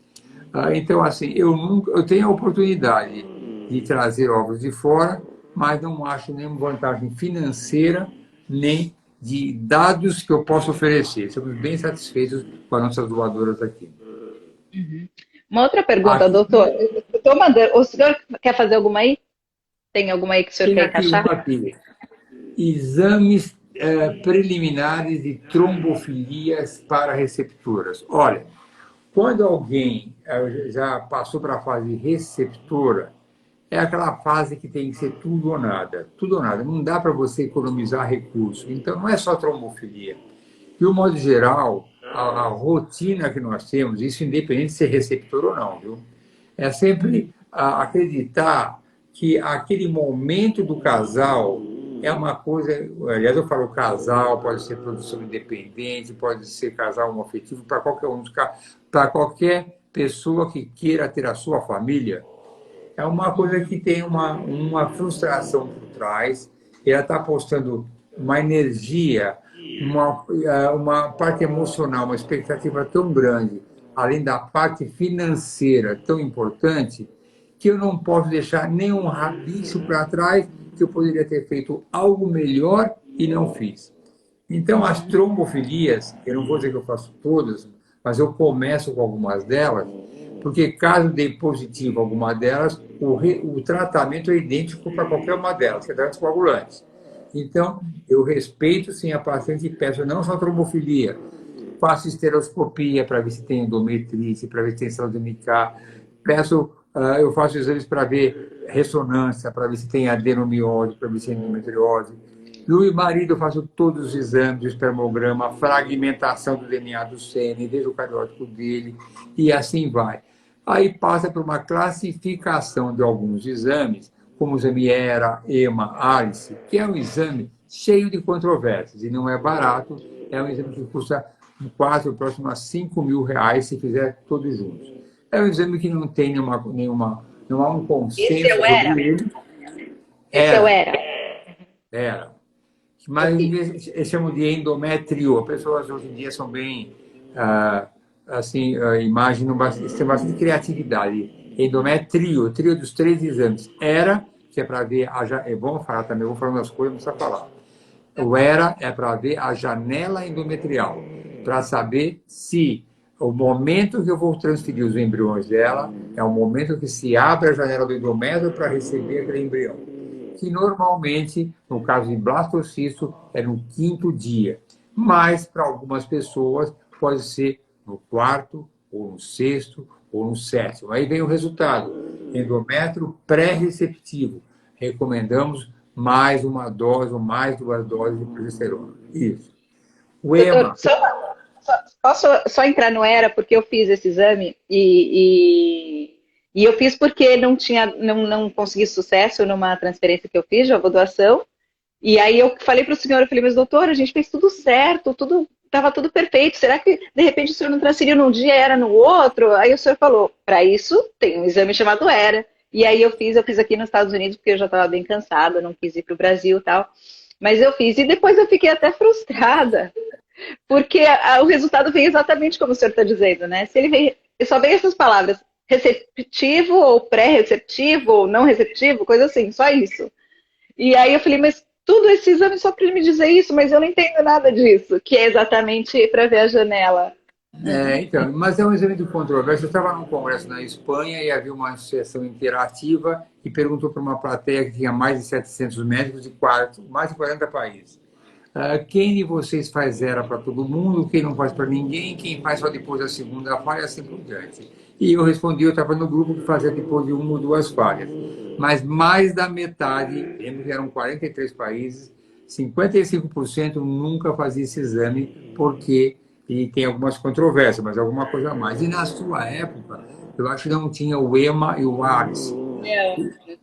A: Então, assim, eu tenho a oportunidade de trazer ovos de fora, mas não acho nenhuma vantagem financeira, nem de dados que eu posso oferecer. Estamos bem satisfeitos com as nossas doadoras aqui.
B: Uma outra pergunta, doutor. Estou mandando. O senhor quer fazer alguma aí? Tem alguma aí que o senhor quer encaixar?
A: Aqui. Exames preliminares de trombofilias para receptoras. Olha, quando alguém já passou para a fase receptora, é aquela fase que tem que ser tudo ou nada. Tudo ou nada. Não dá para você economizar recursos. Então, não é só trombofilia. De um modo geral, a rotina que nós temos, isso independente de ser receptor ou não, viu? É sempre acreditar que aquele momento do casal é uma coisa... Aliás, eu falo casal, pode ser produção independente, pode ser casal homoafetivo, para qualquer um, para qualquer pessoa que queira ter a sua família, é uma coisa que tem uma frustração por trás, ela está apostando uma energia, uma parte emocional, uma expectativa tão grande, além da parte financeira tão importante, que eu não posso deixar nenhum rabicho para trás, que eu poderia ter feito algo melhor e não fiz. Então, as trombofilias, eu não vou dizer que eu faço todas, mas eu começo com algumas delas, porque caso dê positivo alguma delas, o tratamento é idêntico para qualquer uma delas, que é anticoagulantes. Então, eu respeito sim a paciente e peço não só trombofilia, faço esteroscopia para ver se tem endometrite, para ver se tem saúde MK, eu faço exames para ver ressonância, para ver se tem adenomiose, para ver se tem endometriose. No marido eu faço todos os exames, o espermograma, fragmentação do DNA do sêmen, desde o cariótipo dele, e assim vai. Aí passa por uma classificação de alguns exames, como o exame ERA, EMA, ALICE, que é um exame cheio de controvérsias, e não é barato, é um exame que custa quase próximo a R$5.000 se fizer todos juntos. É um exame que não tem não há um consenso sobre ele.
B: Esse eu era.
A: Era. Mas eles chamam de endométrio. As pessoas hoje em dia são bem, assim, imaginam bastante, tem bastante criatividade. Endométrio, trio dos 3 exames. ERA, que é para ver, é bom falar também, vou falar umas coisas, não precisa falar. O ERA é para ver a janela endometrial, para saber se o momento que eu vou transferir os embriões dela é o momento que se abre a janela do endométrio para receber aquele embrião. Que normalmente, no caso de blastocisto, é no 5º dia. Mas, para algumas pessoas, pode ser no 4º, ou no 6º, ou no 7º. Aí vem o resultado. Endométrio pré-receptivo. Recomendamos mais uma dose ou mais 2 doses de progesterona. Isso. O EMA...
B: Posso só entrar no ERA, porque eu fiz esse exame e eu fiz porque não consegui sucesso numa transferência que eu fiz de doação. E aí eu falei para o senhor, mas doutor, a gente fez tudo certo, estava tudo perfeito. Será que de repente o senhor não transferiu num dia, era no outro? Aí o senhor falou, para isso tem um exame chamado ERA. E aí eu fiz aqui nos Estados Unidos, porque eu já estava bem cansada, não quis ir para o Brasil e tal. Mas eu fiz, e depois eu fiquei até frustrada, porque o resultado veio exatamente como o senhor está dizendo, né? Se ele veio, só veio essas palavras, receptivo ou pré-receptivo ou não receptivo, coisa assim, só isso. E aí eu falei, mas tudo esse exame só para ele me dizer isso, mas eu não entendo nada disso, que é exatamente para ver a janela.
A: Então, mas é um exame de controvérsia. Eu estava num congresso na Espanha e havia uma sessão interativa e perguntou para uma plateia que tinha mais de 700 médicos de mais de 40 países. quem de vocês faz zero para todo mundo, quem não faz para ninguém, quem faz só depois da segunda falha, assim por diante. E eu respondi, eu estava no grupo que fazia depois de uma ou duas falhas. Mas mais da metade, lembro que eram 43 países, 55% nunca fazia esse exame, porque e tem algumas controvérsias, mas alguma coisa a mais. E na sua época, eu acho que não tinha o EMA e o ARIS.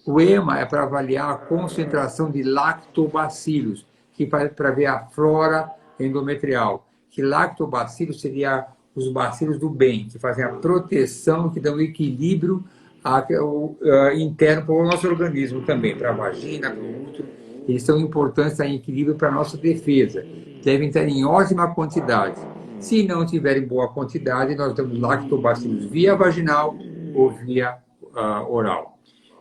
A: O EMA é para avaliar a concentração de lactobacilos, que faz para ver a flora endometrial. Que lactobacilos seria os bacilos do bem, que fazem a proteção, que dão equilíbrio interno para o nosso organismo também, para a vagina, para o útero. Eles são importantes, estar em equilíbrio para a nossa defesa. Devem estar em ótima quantidade. Se não tiverem boa quantidade, nós temos lactobacilos via vaginal ou via oral.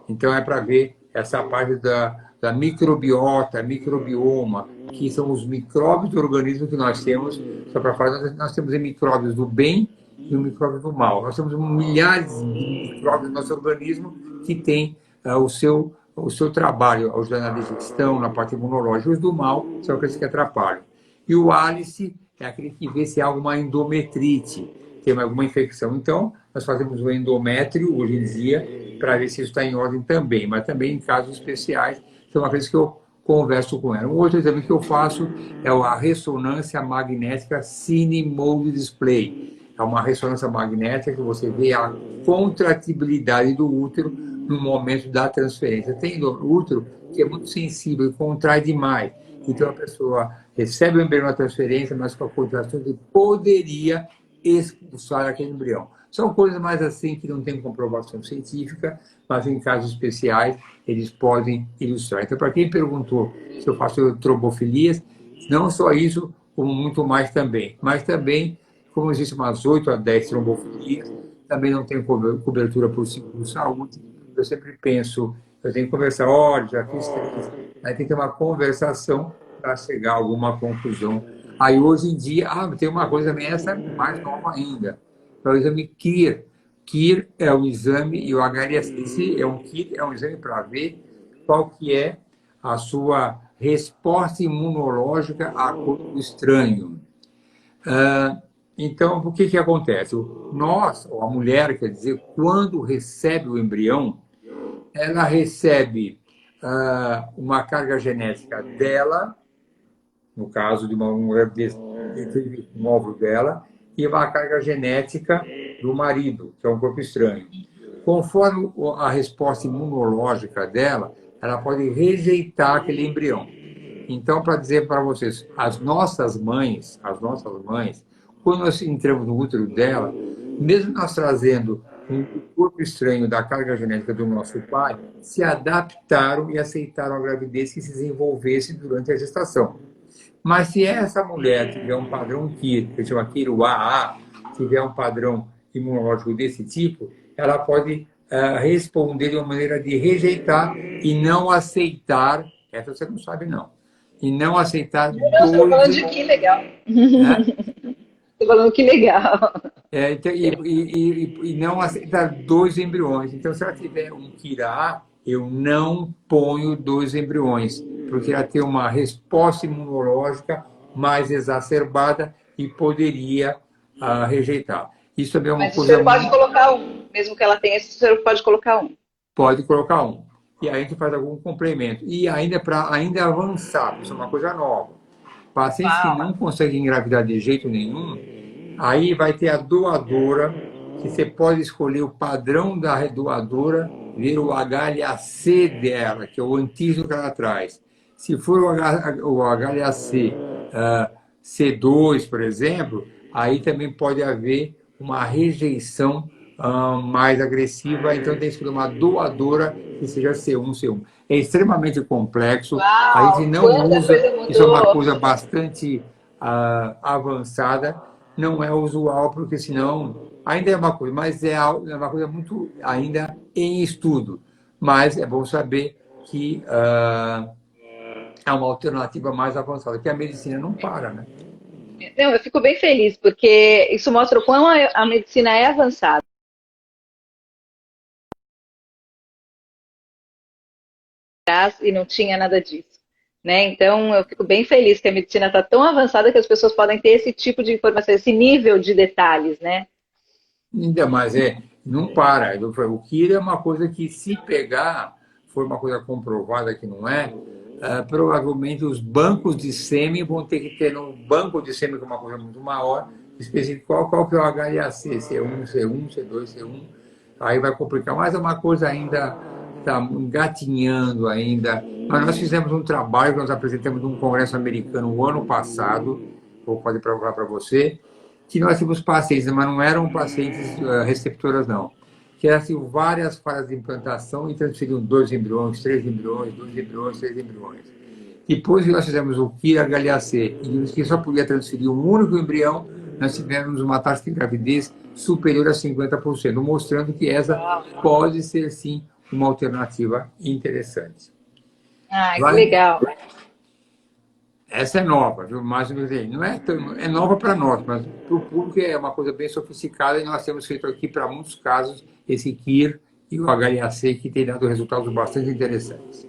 A: Então, é para ver essa parte da microbiota, microbioma, que são os micróbios do organismo que nós temos. Só para falar, nós temos micróbios do bem e o micróbio do mal. Nós temos milhares de micróbios no nosso organismo que têm o seu trabalho, ajudando na digestão, na parte imunológica. Os do mal são aqueles que atrapalham. E o Alice é aquele que vê se há alguma endometrite, tem alguma infecção. Então, nós fazemos o endométrio hoje em dia para ver se isso está em ordem também, mas também em casos especiais, são aqueles que eu converso com ela. Um outro exame que eu faço é a ressonância magnética Cine Mode Display. É uma ressonância magnética que você vê a contratibilidade do útero no momento da transferência. Tem útero que é muito sensível e contrai demais. Então a pessoa recebe o embrião na transferência, mas com a contração que poderia expulsar aquele embrião. São coisas mais assim que não tem comprovação científica, mas em casos especiais eles podem ilustrar. Então, para quem perguntou se eu faço trombofilias, não só isso, como muito mais também. Mas também, como existem umas 8 a 10 trombofilias, também não tem cobertura por seguro-saúde. Eu sempre penso, eu tenho que conversar, olha, já fiz 3. Aí tem que ter uma conversação para chegar a alguma conclusão. Aí hoje em dia, tem uma coisa também, essa mais nova ainda, é o exame KIR. KIR é o exame, e o HLA-C é um KIR, é um exame para ver qual que é a sua resposta imunológica a corpo estranho. Então, o que acontece? Nós, ou a mulher, quer dizer, quando recebe o embrião, ela recebe uma carga genética dela, no caso de uma mulher um óvulo dela, e uma carga genética do marido, que é um corpo estranho. Conforme a resposta imunológica dela, ela pode rejeitar aquele embrião. Então, para dizer para vocês, as nossas mães, quando nós entramos no útero dela, mesmo nós trazendo um corpo estranho da carga genética do nosso pai, se adaptaram e aceitaram a gravidez que se desenvolvesse durante a gestação. Mas se essa mulher tiver um padrão KIR, que chama KIR-AA, tiver um padrão imunológico desse tipo, ela pode responder de uma maneira de rejeitar e não aceitar, essa você não sabe não, e não aceitar
B: Nossa, estou falando de que legal.
A: né?
B: Estou falando que legal.
A: Então, e não aceitar 2 embriões. Então, se ela tiver um KIR-A, eu não ponho 2 embriões, porque ela tem uma resposta imunológica mais exacerbada e poderia rejeitar. Isso também é uma
B: Mas o
A: coisa
B: senhor pode colocar um. Mesmo que ela tenha esse, o senhor pode colocar um.
A: pode colocar um. E aí a gente faz algum complemento. E ainda para ainda avançar, isso é uma coisa nova. Pacientes que não conseguem engravidar de jeito nenhum, aí vai ter a doadora, que você pode escolher o padrão da doadora, ver o HLA-C dela, que é o antígeno que ela traz. Se for o HLA-C C2, por exemplo, aí também pode haver uma rejeição mais agressiva, então tem que escolher uma doadora que seja C1, C1. É extremamente complexo, a gente não usa, isso é uma coisa bastante avançada, não é usual, porque senão ainda é uma coisa, mas é uma coisa muito ainda em estudo. Mas é bom saber que é uma alternativa mais avançada, porque a medicina não para, né?
B: Não, eu fico bem feliz, porque isso mostra o quão a medicina é avançada. E não tinha nada disso. né? Então, eu fico bem feliz que a medicina está tão avançada que as pessoas podem ter esse tipo de informação, esse nível de detalhes, né?
A: Ainda mais não para. O Kira é uma coisa que, se pegar, for uma coisa comprovada que não é, provavelmente os bancos de sêmen vão ter que ter um banco de sêmen, que é uma coisa muito maior, específico qual que é o HLA-C, C1, C1, C2, C1, aí vai complicar, mas é uma coisa ainda está engatinhando ainda. Mas nós fizemos um trabalho que nós apresentamos num congresso americano o ano passado, vou poder provar para você, que nós tínhamos pacientes, mas não eram pacientes receptoras, não. Que eram assim, várias fases de implantação e transferiam 2 embriões, 3 embriões, 2 embriões, 3 embriões. Depois que nós fizemos o KIR-HLA-C e vimos que só podia transferir um único embrião, nós tivemos uma taxa de gravidez superior a 50%, mostrando que essa pode ser, sim, uma alternativa interessante.
B: Ah, que
A: Vai?
B: legal.
A: Essa é nova, viu? Mas não é nova para nós, mas para o público é uma coisa bem sofisticada e nós temos feito aqui, para muitos casos, esse KIR e o HLA-C, que tem dado resultados bastante interessantes.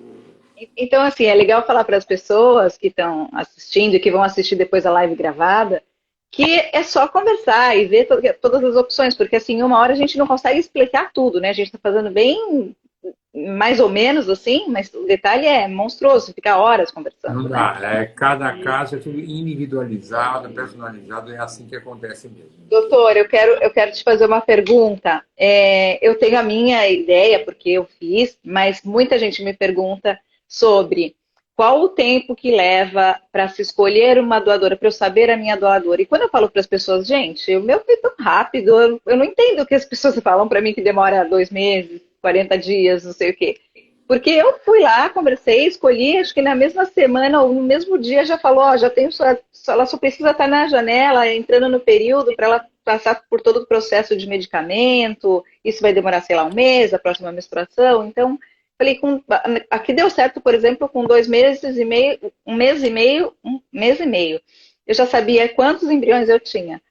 B: Então, assim, é legal falar para as pessoas que estão assistindo e que vão assistir depois a live gravada, que é só conversar e ver todas as opções, porque assim, em uma hora a gente não consegue explicar tudo, né? A gente está fazendo bem, mais ou menos assim, mas o detalhe é monstruoso, ficar horas
A: Não
B: conversando, né?
A: dá, cada caso é tudo individualizado, personalizado, é assim que acontece mesmo.
B: Doutor, eu quero te fazer uma pergunta. Eu tenho a minha ideia, porque eu fiz, mas muita gente me pergunta sobre qual o tempo que leva para se escolher uma doadora, para eu saber a minha doadora. E quando eu falo para as pessoas, gente, o meu foi tão rápido, eu não entendo o que as pessoas falam para mim que demora 2 meses, 40 dias, não sei o quê. Porque eu fui lá, conversei, escolhi, acho que na mesma semana ou no mesmo dia já falou, ó, já tenho ela só precisa estar na janela, entrando no período para ela passar por todo o processo de medicamento, isso vai demorar, sei lá, um mês, a próxima menstruação. Então, falei, aqui deu certo, por exemplo, com 2 meses e meio, um mês e meio, um mês e meio. Eu já sabia quantos embriões eu tinha.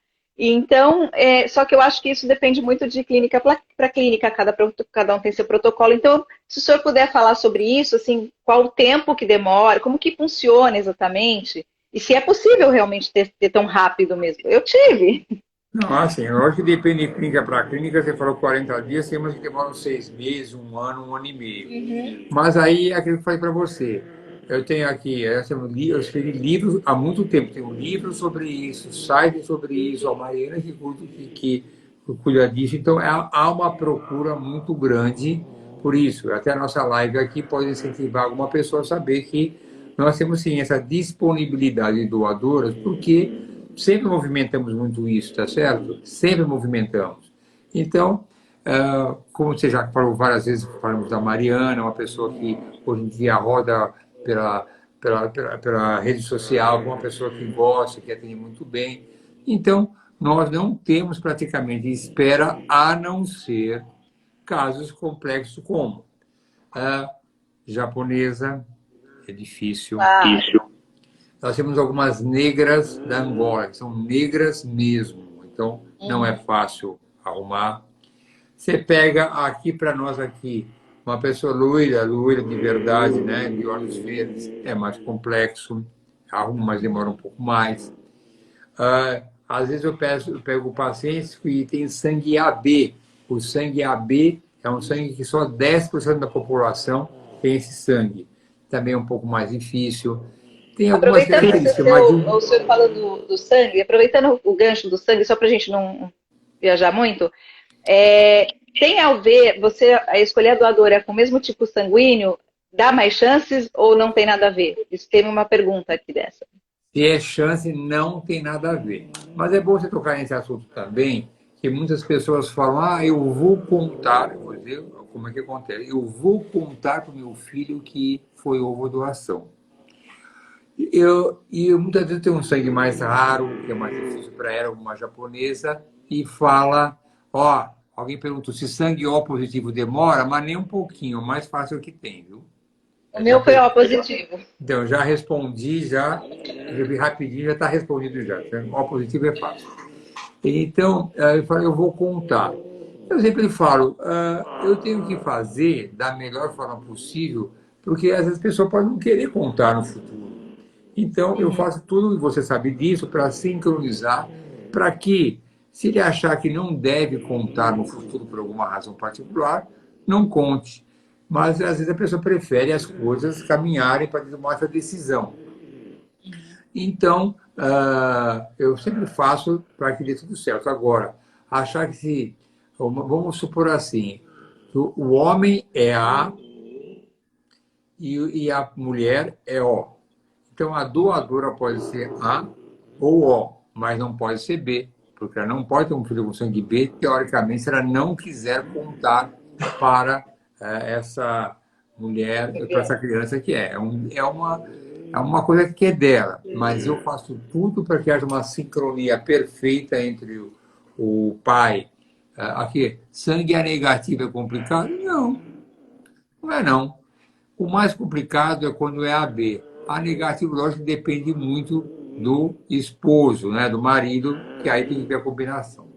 B: Então, só que eu acho que isso depende muito de clínica para clínica, cada um tem seu protocolo. Então, se o senhor puder falar sobre isso, assim, qual o tempo que demora, como que funciona exatamente, e se é possível realmente ter tão rápido mesmo. Eu tive.
A: Não, assim, lógico que depende de clínica para clínica, você falou 40 dias, tem umas que demoram 6 meses, um ano e meio.
B: Uhum.
A: Mas aí é aquilo que eu falei para você. Eu tenho aqui, eu escrevi livros há muito tempo, tenho um livro sobre isso, site sobre isso, a Mariana que cuida disso. Então há uma procura muito grande por isso. Até a nossa live aqui pode incentivar alguma pessoa a saber que nós temos sim essa disponibilidade de doadoras, porque sempre movimentamos muito isso, tá certo? Sempre movimentamos. Então, como você já falou várias vezes, falamos da Mariana, uma pessoa que hoje em dia roda pela rede social, uma pessoa que gosta, que atende muito bem. Então, nós não temos praticamente espera, a não ser casos complexos como a japonesa, é difícil.
B: Ah,
A: Nós temos algumas negras da Angola, que são negras mesmo, então não é
B: uhum.
A: fácil arrumar. Você pega aqui para nós aqui, uma pessoa loira, loira de verdade, né, de olhos verdes, é mais complexo, arruma, mas demora um pouco mais. Às vezes eu pego pacientes que têm sangue AB. O sangue AB é um sangue que só 10% da população tem esse sangue. Também é um pouco mais difícil. Tem algumas
B: Aproveitando esse
A: características, mas
B: o senhor falou do sangue, aproveitando o gancho do sangue, só para a gente não viajar muito, tem a ver, você escolher a doadora com o mesmo tipo sanguíneo, dá mais chances ou não tem nada a ver? Isso tem uma pergunta aqui dessa.
A: se é chance, não tem nada a ver. Mas é bom você tocar nesse assunto também, que muitas pessoas falam, eu vou contar, eu vou dizer como é que acontece, eu vou contar para o meu filho que foi ovo doação. E muitas vezes tem um sangue mais raro, que é mais difícil para ela, uma japonesa, e fala, alguém perguntou se sangue O positivo demora, mas nem um pouquinho, mais fácil que tem, viu?
B: O meu foi O positivo.
A: Então, já respondi, já vi rapidinho, já está respondido já. O positivo é fácil. Então, eu falei, eu vou contar. Eu sempre falo, eu tenho que fazer da melhor forma possível porque às vezes a pessoa pode não querer contar no futuro. Então, eu faço tudo, e você sabe disso, para sincronizar, para que, se ele achar que não deve contar no futuro por alguma razão particular, não conte. Mas, às vezes, a pessoa prefere as coisas caminharem para tomar essa decisão. Então, eu sempre faço para que dê tudo certo. Agora, achar que se... Vamos supor assim, o homem é A e a mulher é O. Então, a doadora pode ser A ou O, mas não pode ser B, porque ela não pode ter um filho com sangue B, teoricamente, se ela não quiser contar para essa mulher, para essa criança que é. É uma coisa que é dela, mas eu faço tudo para que haja uma sincronia perfeita entre o pai. Aqui, sangue A negativo é complicado? Não, não é não. O mais complicado é quando é AB. A negativo, lógico, depende muito do esposo, né, do marido, que aí tem que ter a combinação.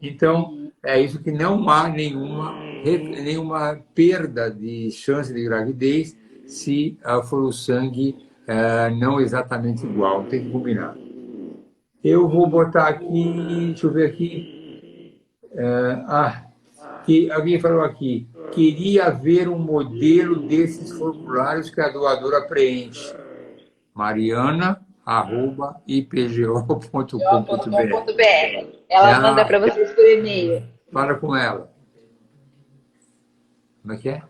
A: Então, é isso que não há nenhuma perda de chance de gravidez se for o sangue não exatamente igual, tem que combinar. Eu vou botar aqui, deixa eu ver aqui. Que alguém falou aqui, queria ver um modelo desses formulários que a doadora preenche. mariana@ipgo.com.br.
B: Ela manda para vocês por e-mail.
A: Fala com ela. Como é que é?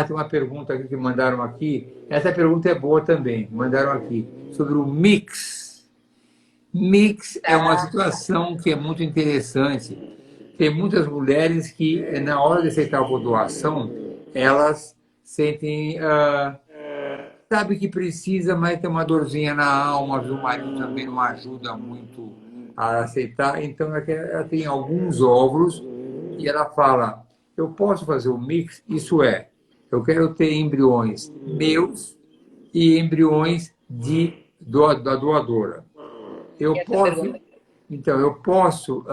A: Tem uma pergunta aqui que mandaram aqui. Essa pergunta é boa também. Mandaram aqui sobre o mix. Mix é uma situação que é muito interessante. Tem muitas mulheres que, na hora de aceitar a doação, elas sentem... sabe que precisa, mas tem uma dorzinha na alma, o marido também não ajuda muito a aceitar. Então, ela tem alguns óvulos e ela fala, eu posso fazer o mix? Isso é, eu quero ter embriões meus e embriões da doadora. Então, eu posso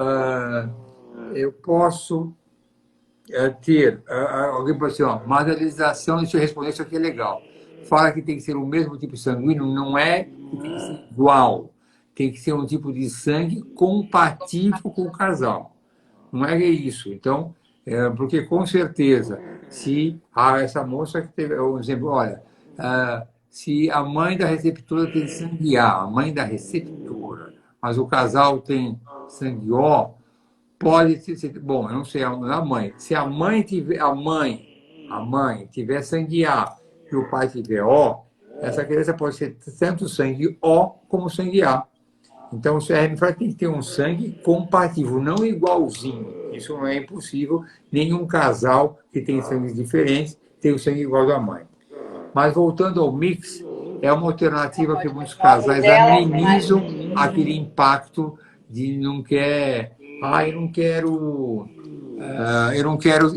A: ter... alguém pode dizer, materialização, deixa eu responder, isso aqui é legal. Fala que tem que ser o mesmo tipo sanguíneo, não é que tem que ser igual. Tem que ser um tipo de sangue compatível com o casal. Não é isso. Então, porque com certeza, se essa moça que teve, um exemplo, olha, se a mãe da receptora tem sangue A, a mãe da receptora, mas o casal tem sangue O, pode ser, bom, eu não sei a mãe. Se a mãe tiver sangue A e o pai tiver O, essa criança pode ser tanto sangue O como sangue A. Então, o CRM tem que ter um sangue compatível, não igualzinho. Isso não é impossível. Nenhum casal que tem sangues diferentes tem o sangue igual da mãe. Mas, voltando ao mix, é uma alternativa que muitos casais amenizam aquele impacto de não quer... eu não quero...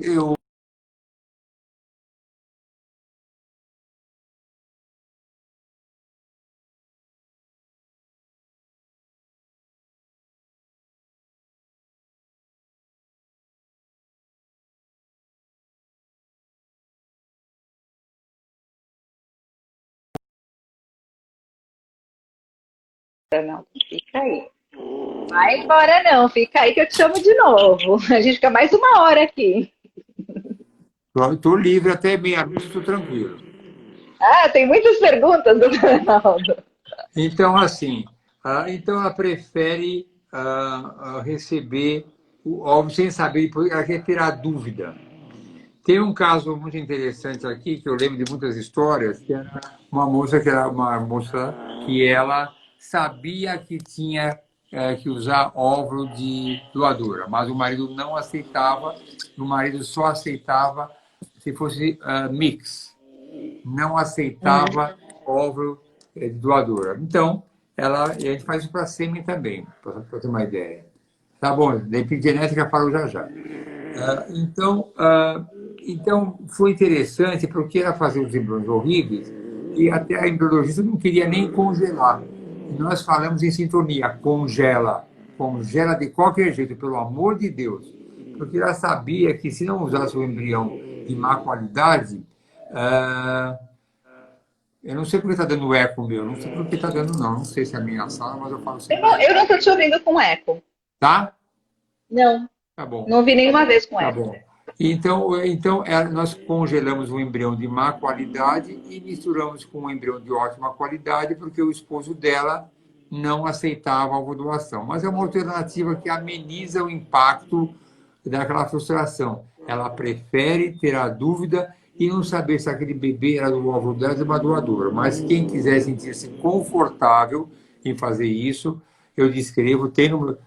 B: Não, fica aí. Vai embora não, fica aí que eu te chamo de novo. A gente fica mais 1 hora aqui.
A: Estou livre até meia-noite, estou tranquilo.
B: Tem muitas perguntas, doutor Ronaldo.
A: Então, assim, então ela prefere receber o óvulo sem saber, ela quer tirar dúvida. Tem um caso muito interessante aqui, que eu lembro de muitas histórias, que era uma moça que ela sabia que tinha que usar óvulo de doadora, mas o marido não aceitava, o marido só aceitava se fosse mix, não aceitava óvulo de doadora. Então, a gente faz isso para sêmen também, para ter uma ideia. Tá bom, da epigenética falo já já. Então, foi interessante porque ela fazia os embriões horríveis e até a embriologista não queria nem congelar. E nós falamos em sintonia, congela de qualquer jeito, pelo amor de Deus. Porque ela sabia que se não usasse o embrião de má qualidade, Ah, eu não sei porque está dando eco meu, não sei porque está dando não, não sei se é a minha sala, mas eu falo sempre assim.
B: Eu não estou te ouvindo com eco.
A: Tá?
B: Não,
A: Tá bom.
B: não ouvi nenhuma vez com
A: Tá
B: eco.
A: bom. Nós congelamos um embrião de má qualidade e misturamos com um embrião de ótima qualidade, porque o esposo dela não aceitava a ovulação. Mas é uma alternativa que ameniza o impacto daquela frustração. Ela prefere ter a dúvida e não saber se aquele bebê era do óvulo dela ou uma doadora. Mas quem quiser sentir-se confortável em fazer isso, eu descrevo,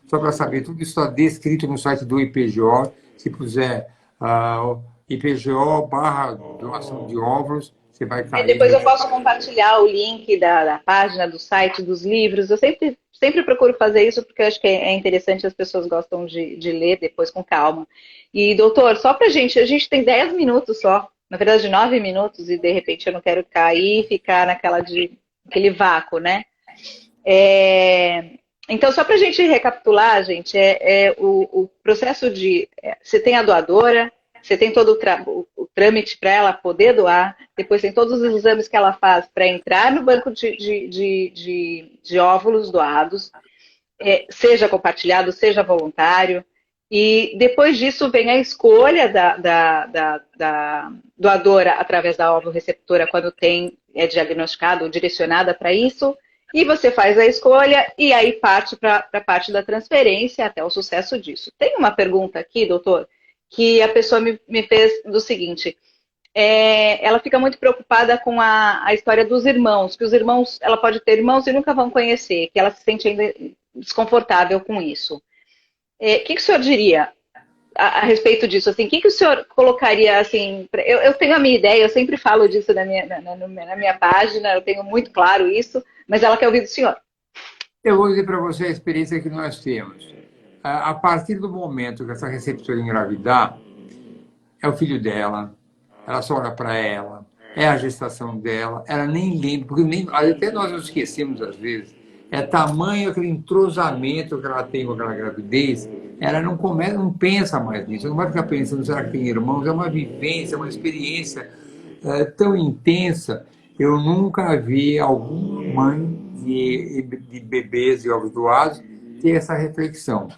A: só para saber, tudo isso está descrito no site do IPGO. Se puser IPGO barra doação de óvulos, você vai cair.
B: Depois eu posso compartilhar o link da página, do site, dos livros. Eu sempre procuro fazer isso porque eu acho que é interessante, as pessoas gostam de ler depois com calma. E, doutor, só pra gente, a gente tem 10 minutos só, na verdade 9 minutos, e de repente eu não quero cair e ficar aquele vácuo, né? Então, só para a gente recapitular, gente, o processo você tem a doadora, você tem todo o trâmite para ela poder doar, depois tem todos os exames que ela faz para entrar no banco de óvulos doados, seja compartilhado, seja voluntário, e depois disso vem a escolha da doadora através da óvulo receptora quando é diagnosticada ou direcionada para isso, e você faz a escolha e aí parte para a parte da transferência até o sucesso disso. Tem uma pergunta aqui, doutor, que a pessoa me fez do seguinte: ela fica muito preocupada com a história dos irmãos, que os irmãos, ela pode ter irmãos e nunca vão conhecer, que ela se sente ainda desconfortável com isso. O que o senhor diria a respeito disso? Assim, o que o senhor colocaria assim? Eu tenho a minha ideia, eu sempre falo disso na minha página, eu tenho muito claro isso, mas ela quer ouvir do senhor.
A: Eu vou dizer para você a experiência que nós temos. A partir do momento que essa receptora engravidar, é o filho dela, ela só olha para ela, é a gestação dela, ela nem lembra, porque até nós nos esquecemos às vezes, é tamanho aquele entrosamento que ela tem com aquela gravidez, ela não pensa mais nisso, não vai ficar pensando, será que tem irmãos? É uma vivência, é uma experiência tão intensa. Eu nunca vi alguma mãe de bebês e ovos doados ter essa reflexão.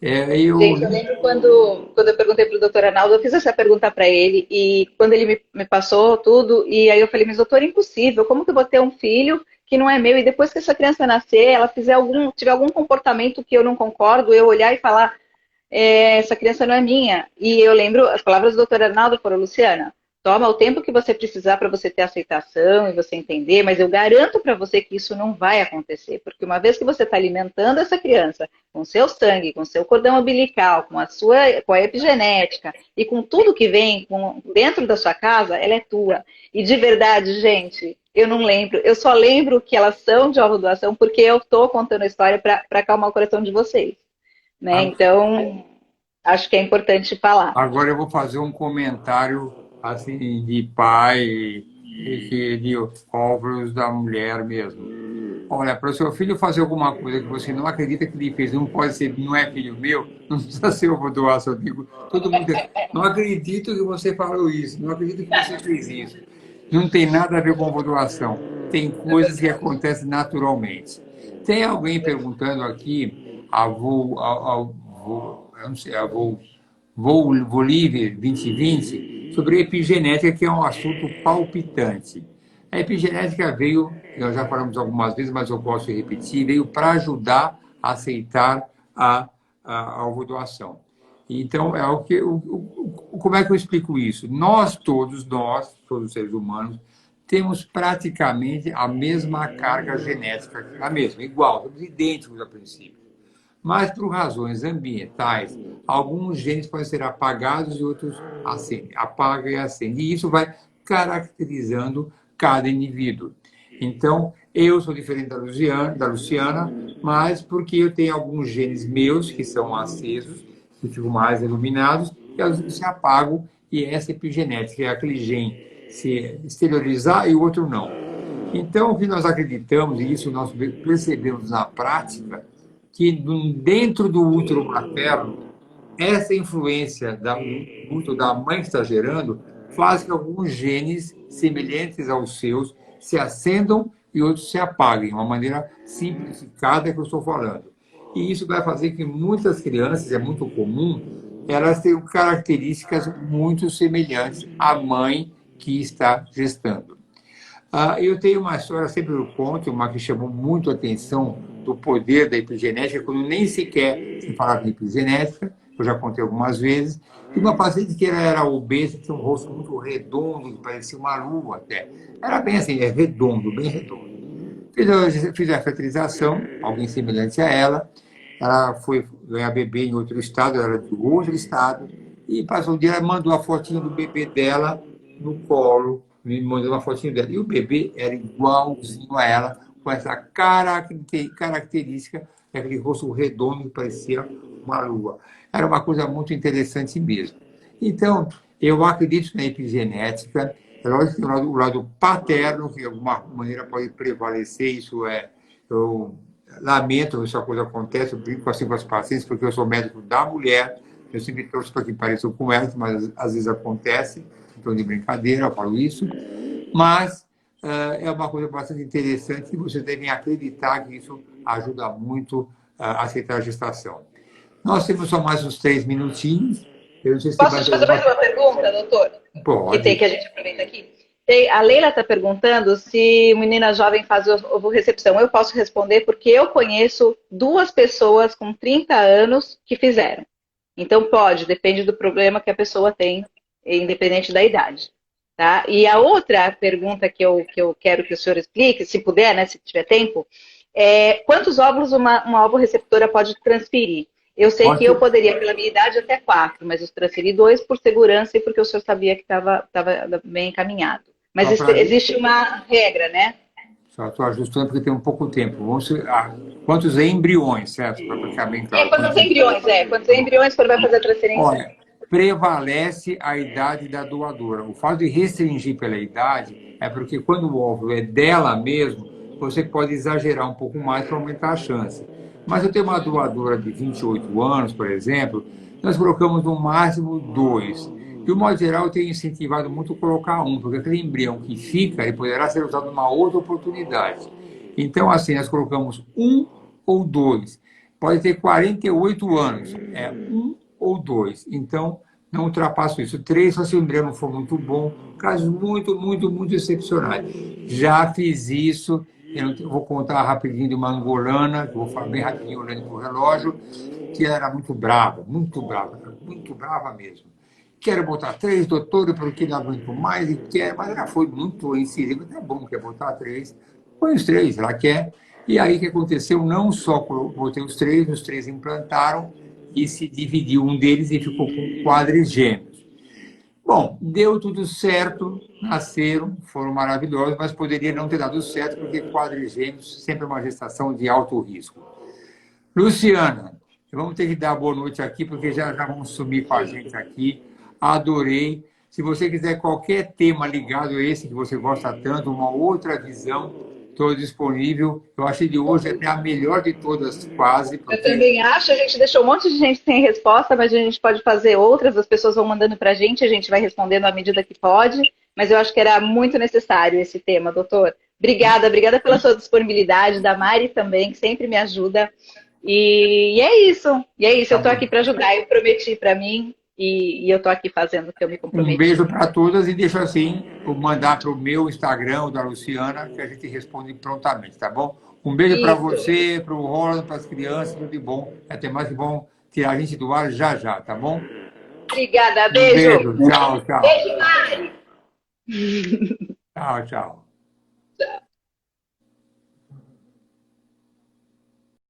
B: Gente, eu lembro quando eu perguntei para o doutor Arnaldo, eu fiz essa pergunta para ele, e quando ele me passou tudo, e aí eu falei, mas doutor, é impossível, como que eu vou ter um filho que não é meu, e depois que essa criança nascer, ela tiver algum comportamento que eu não concordo, eu olhar e falar, essa criança não é minha. E eu lembro, as palavras do doutor Arnaldo foram, Luciana, toma o tempo que você precisar para você ter aceitação e você entender, mas eu garanto para você que isso não vai acontecer, porque uma vez que você está alimentando essa criança com seu sangue, com seu cordão umbilical, com a epigenética e com tudo que vem dentro da sua casa, ela é tua. E de verdade, gente, eu não lembro, eu só lembro que elas são de óvulo doação porque eu estou contando a história para acalmar o coração de vocês. Né? Então, acho que é importante falar.
A: Agora eu vou fazer um comentário assim de pai de óvulos da mulher mesmo. Olha, para o seu filho fazer alguma coisa que você não acredita que ele fez, não pode ser, não é filho meu, não precisa ser ovo doação. Eu digo, todo mundo, não acredito que você falou isso, não acredito que você fez isso. Não tem nada a ver com ovo doação. Tem coisas que acontecem naturalmente. Tem alguém perguntando aqui, eu não sei, Volive 2020, sobre epigenética, que é um assunto palpitante. A epigenética veio, nós já falamos algumas vezes, mas eu posso repetir, veio para ajudar a aceitar a ovulação. Então, como é que eu explico isso? Nós, todos os seres humanos, temos praticamente a mesma carga genética, a mesma, igual, somos idênticos a princípio. Mas, por razões ambientais, alguns genes podem ser apagados e outros acendem. Apaga e acende. E isso vai caracterizando cada indivíduo. Então, eu sou diferente da Luciana, mas porque eu tenho alguns genes meus que são acesos, que ficam mais iluminados, e outros se apagam, e essa epigenética é aquele gene se exteriorizar e o outro não. Então, o que nós acreditamos, e isso nós percebemos na prática, que dentro do útero materno, essa influência do útero da mãe que está gerando faz que alguns genes semelhantes aos seus se acendam e outros se apaguem, uma maneira simplificada que eu estou falando. E isso vai fazer que muitas crianças, é muito comum, elas tenham características muito semelhantes à mãe que está gestando. Eu tenho uma história, sempre eu conto, uma que chamou muito a atenção do poder da epigenética, quando nem sequer se falava em epigenética, eu já contei algumas vezes, e uma paciente que era obesa, tinha um rosto muito redondo, que parecia uma lua até. Era bem assim, redondo, bem redondo. Fiz a fertilização, alguém semelhante a ela foi ganhar bebê em outro estado, ela era de outro estado, e passou o dia, ela mandou a fotinha do bebê dela no colo, me mandou uma fotinha dela. E o bebê era igualzinho a ela, com essa característica daquele rosto redondo que parecia uma lua. Era uma coisa muito interessante mesmo. Então, eu acredito na epigenética. É lógico que o lado paterno, que de alguma maneira pode prevalecer, eu lamento se a coisa acontece, eu brinco assim com as pacientes, porque eu sou médico da mulher, eu sempre torço para que pareça com elas, mas às vezes acontece, então de brincadeira eu falo isso, mas é uma coisa bastante interessante e vocês devem acreditar que isso ajuda muito a aceitar a gestação. Nós temos só mais uns 3 minutinhos. Eu não sei se
B: Posso te fazer mais uma pergunta, doutor?
A: Pode.
B: Que a gente aproveita aqui. A Leila está perguntando se menina jovem faz ovorecepção. Eu posso responder porque eu conheço 2 pessoas com 30 anos que fizeram. Então pode, depende do problema que a pessoa tem, independente da idade. Tá? E a outra pergunta que eu quero que o senhor explique, se puder, né, se tiver tempo, é quantos óvulos uma ovoreceptora pode transferir? Eu sei que eu poderia, pela minha idade, até 4, mas eu transferi 2 por segurança e porque o senhor sabia que estava bem encaminhado. Mas existe uma regra, né?
A: Só estou ajustando porque tem um pouco tempo. Quantos embriões, certo? Para ficar bem claro.
B: Quantos embriões, Quantos embriões o senhor vai fazer a transferência?
A: Olha, prevalece a idade da doadora. O fato de restringir pela idade é porque quando o óvulo é dela mesmo, você pode exagerar um pouco mais para aumentar a chance. Mas eu tenho uma doadora de 28 anos, por exemplo, nós colocamos no máximo 2. De um modo geral, eu tenho incentivado muito colocar 1, porque aquele embrião que fica, ele poderá ser usado numa outra oportunidade. Então, assim, nós colocamos 1 ou 2. Pode ter 48 anos, 1 ou 2. Então, não ultrapasso isso. 3, só se o embrião não for muito bom. Casos muito, muito, muito excepcionais. Já fiz isso. Eu vou contar rapidinho de uma angolana, que vou falar bem rapidinho olhando para o relógio, que era muito brava mesmo. Quero botar 3, doutor, porque não aguento mais, mas ela foi muito incisiva. Tá bom, quer botar 3, põe os 3, ela quer. E aí o que aconteceu? Não só botei os 3 implantaram e se dividiu um deles e ficou com quadrigêmeos. Bom, deu tudo certo, nasceram, foram maravilhosos, mas poderia não ter dado certo, porque quadrigêmeos sempre é uma gestação de alto risco. Luciana, vamos ter que dar boa noite aqui, porque já vamos sumir com a gente aqui. Adorei. Se você quiser qualquer tema ligado a esse que você gosta tanto, uma outra visão, estou disponível. Eu achei de hoje até a melhor de todas, quase.
B: Porque... Eu também acho. A gente deixou um monte de gente sem resposta, mas a gente pode fazer outras. As pessoas vão mandando para a gente vai respondendo à medida que pode. Mas eu acho que era muito necessário esse tema, doutor. Obrigada pela sua disponibilidade, da Mari também, que sempre me ajuda. E é isso. Eu estou aqui para ajudar. Eu prometi para mim. E eu estou aqui fazendo o que eu me comprometi.
A: Um beijo para todas e deixo assim, vou mandar para o meu Instagram, o da Luciana, que a gente responde prontamente, tá bom? Um beijo para você, para o Roland, para as crianças, tudo de bom. Até mais que bom tirar a gente do ar já, tá bom?
B: Obrigada, beijo.
A: Beijo, tchau.
B: Beijo, Mari.
A: Tchau.
B: Tchau.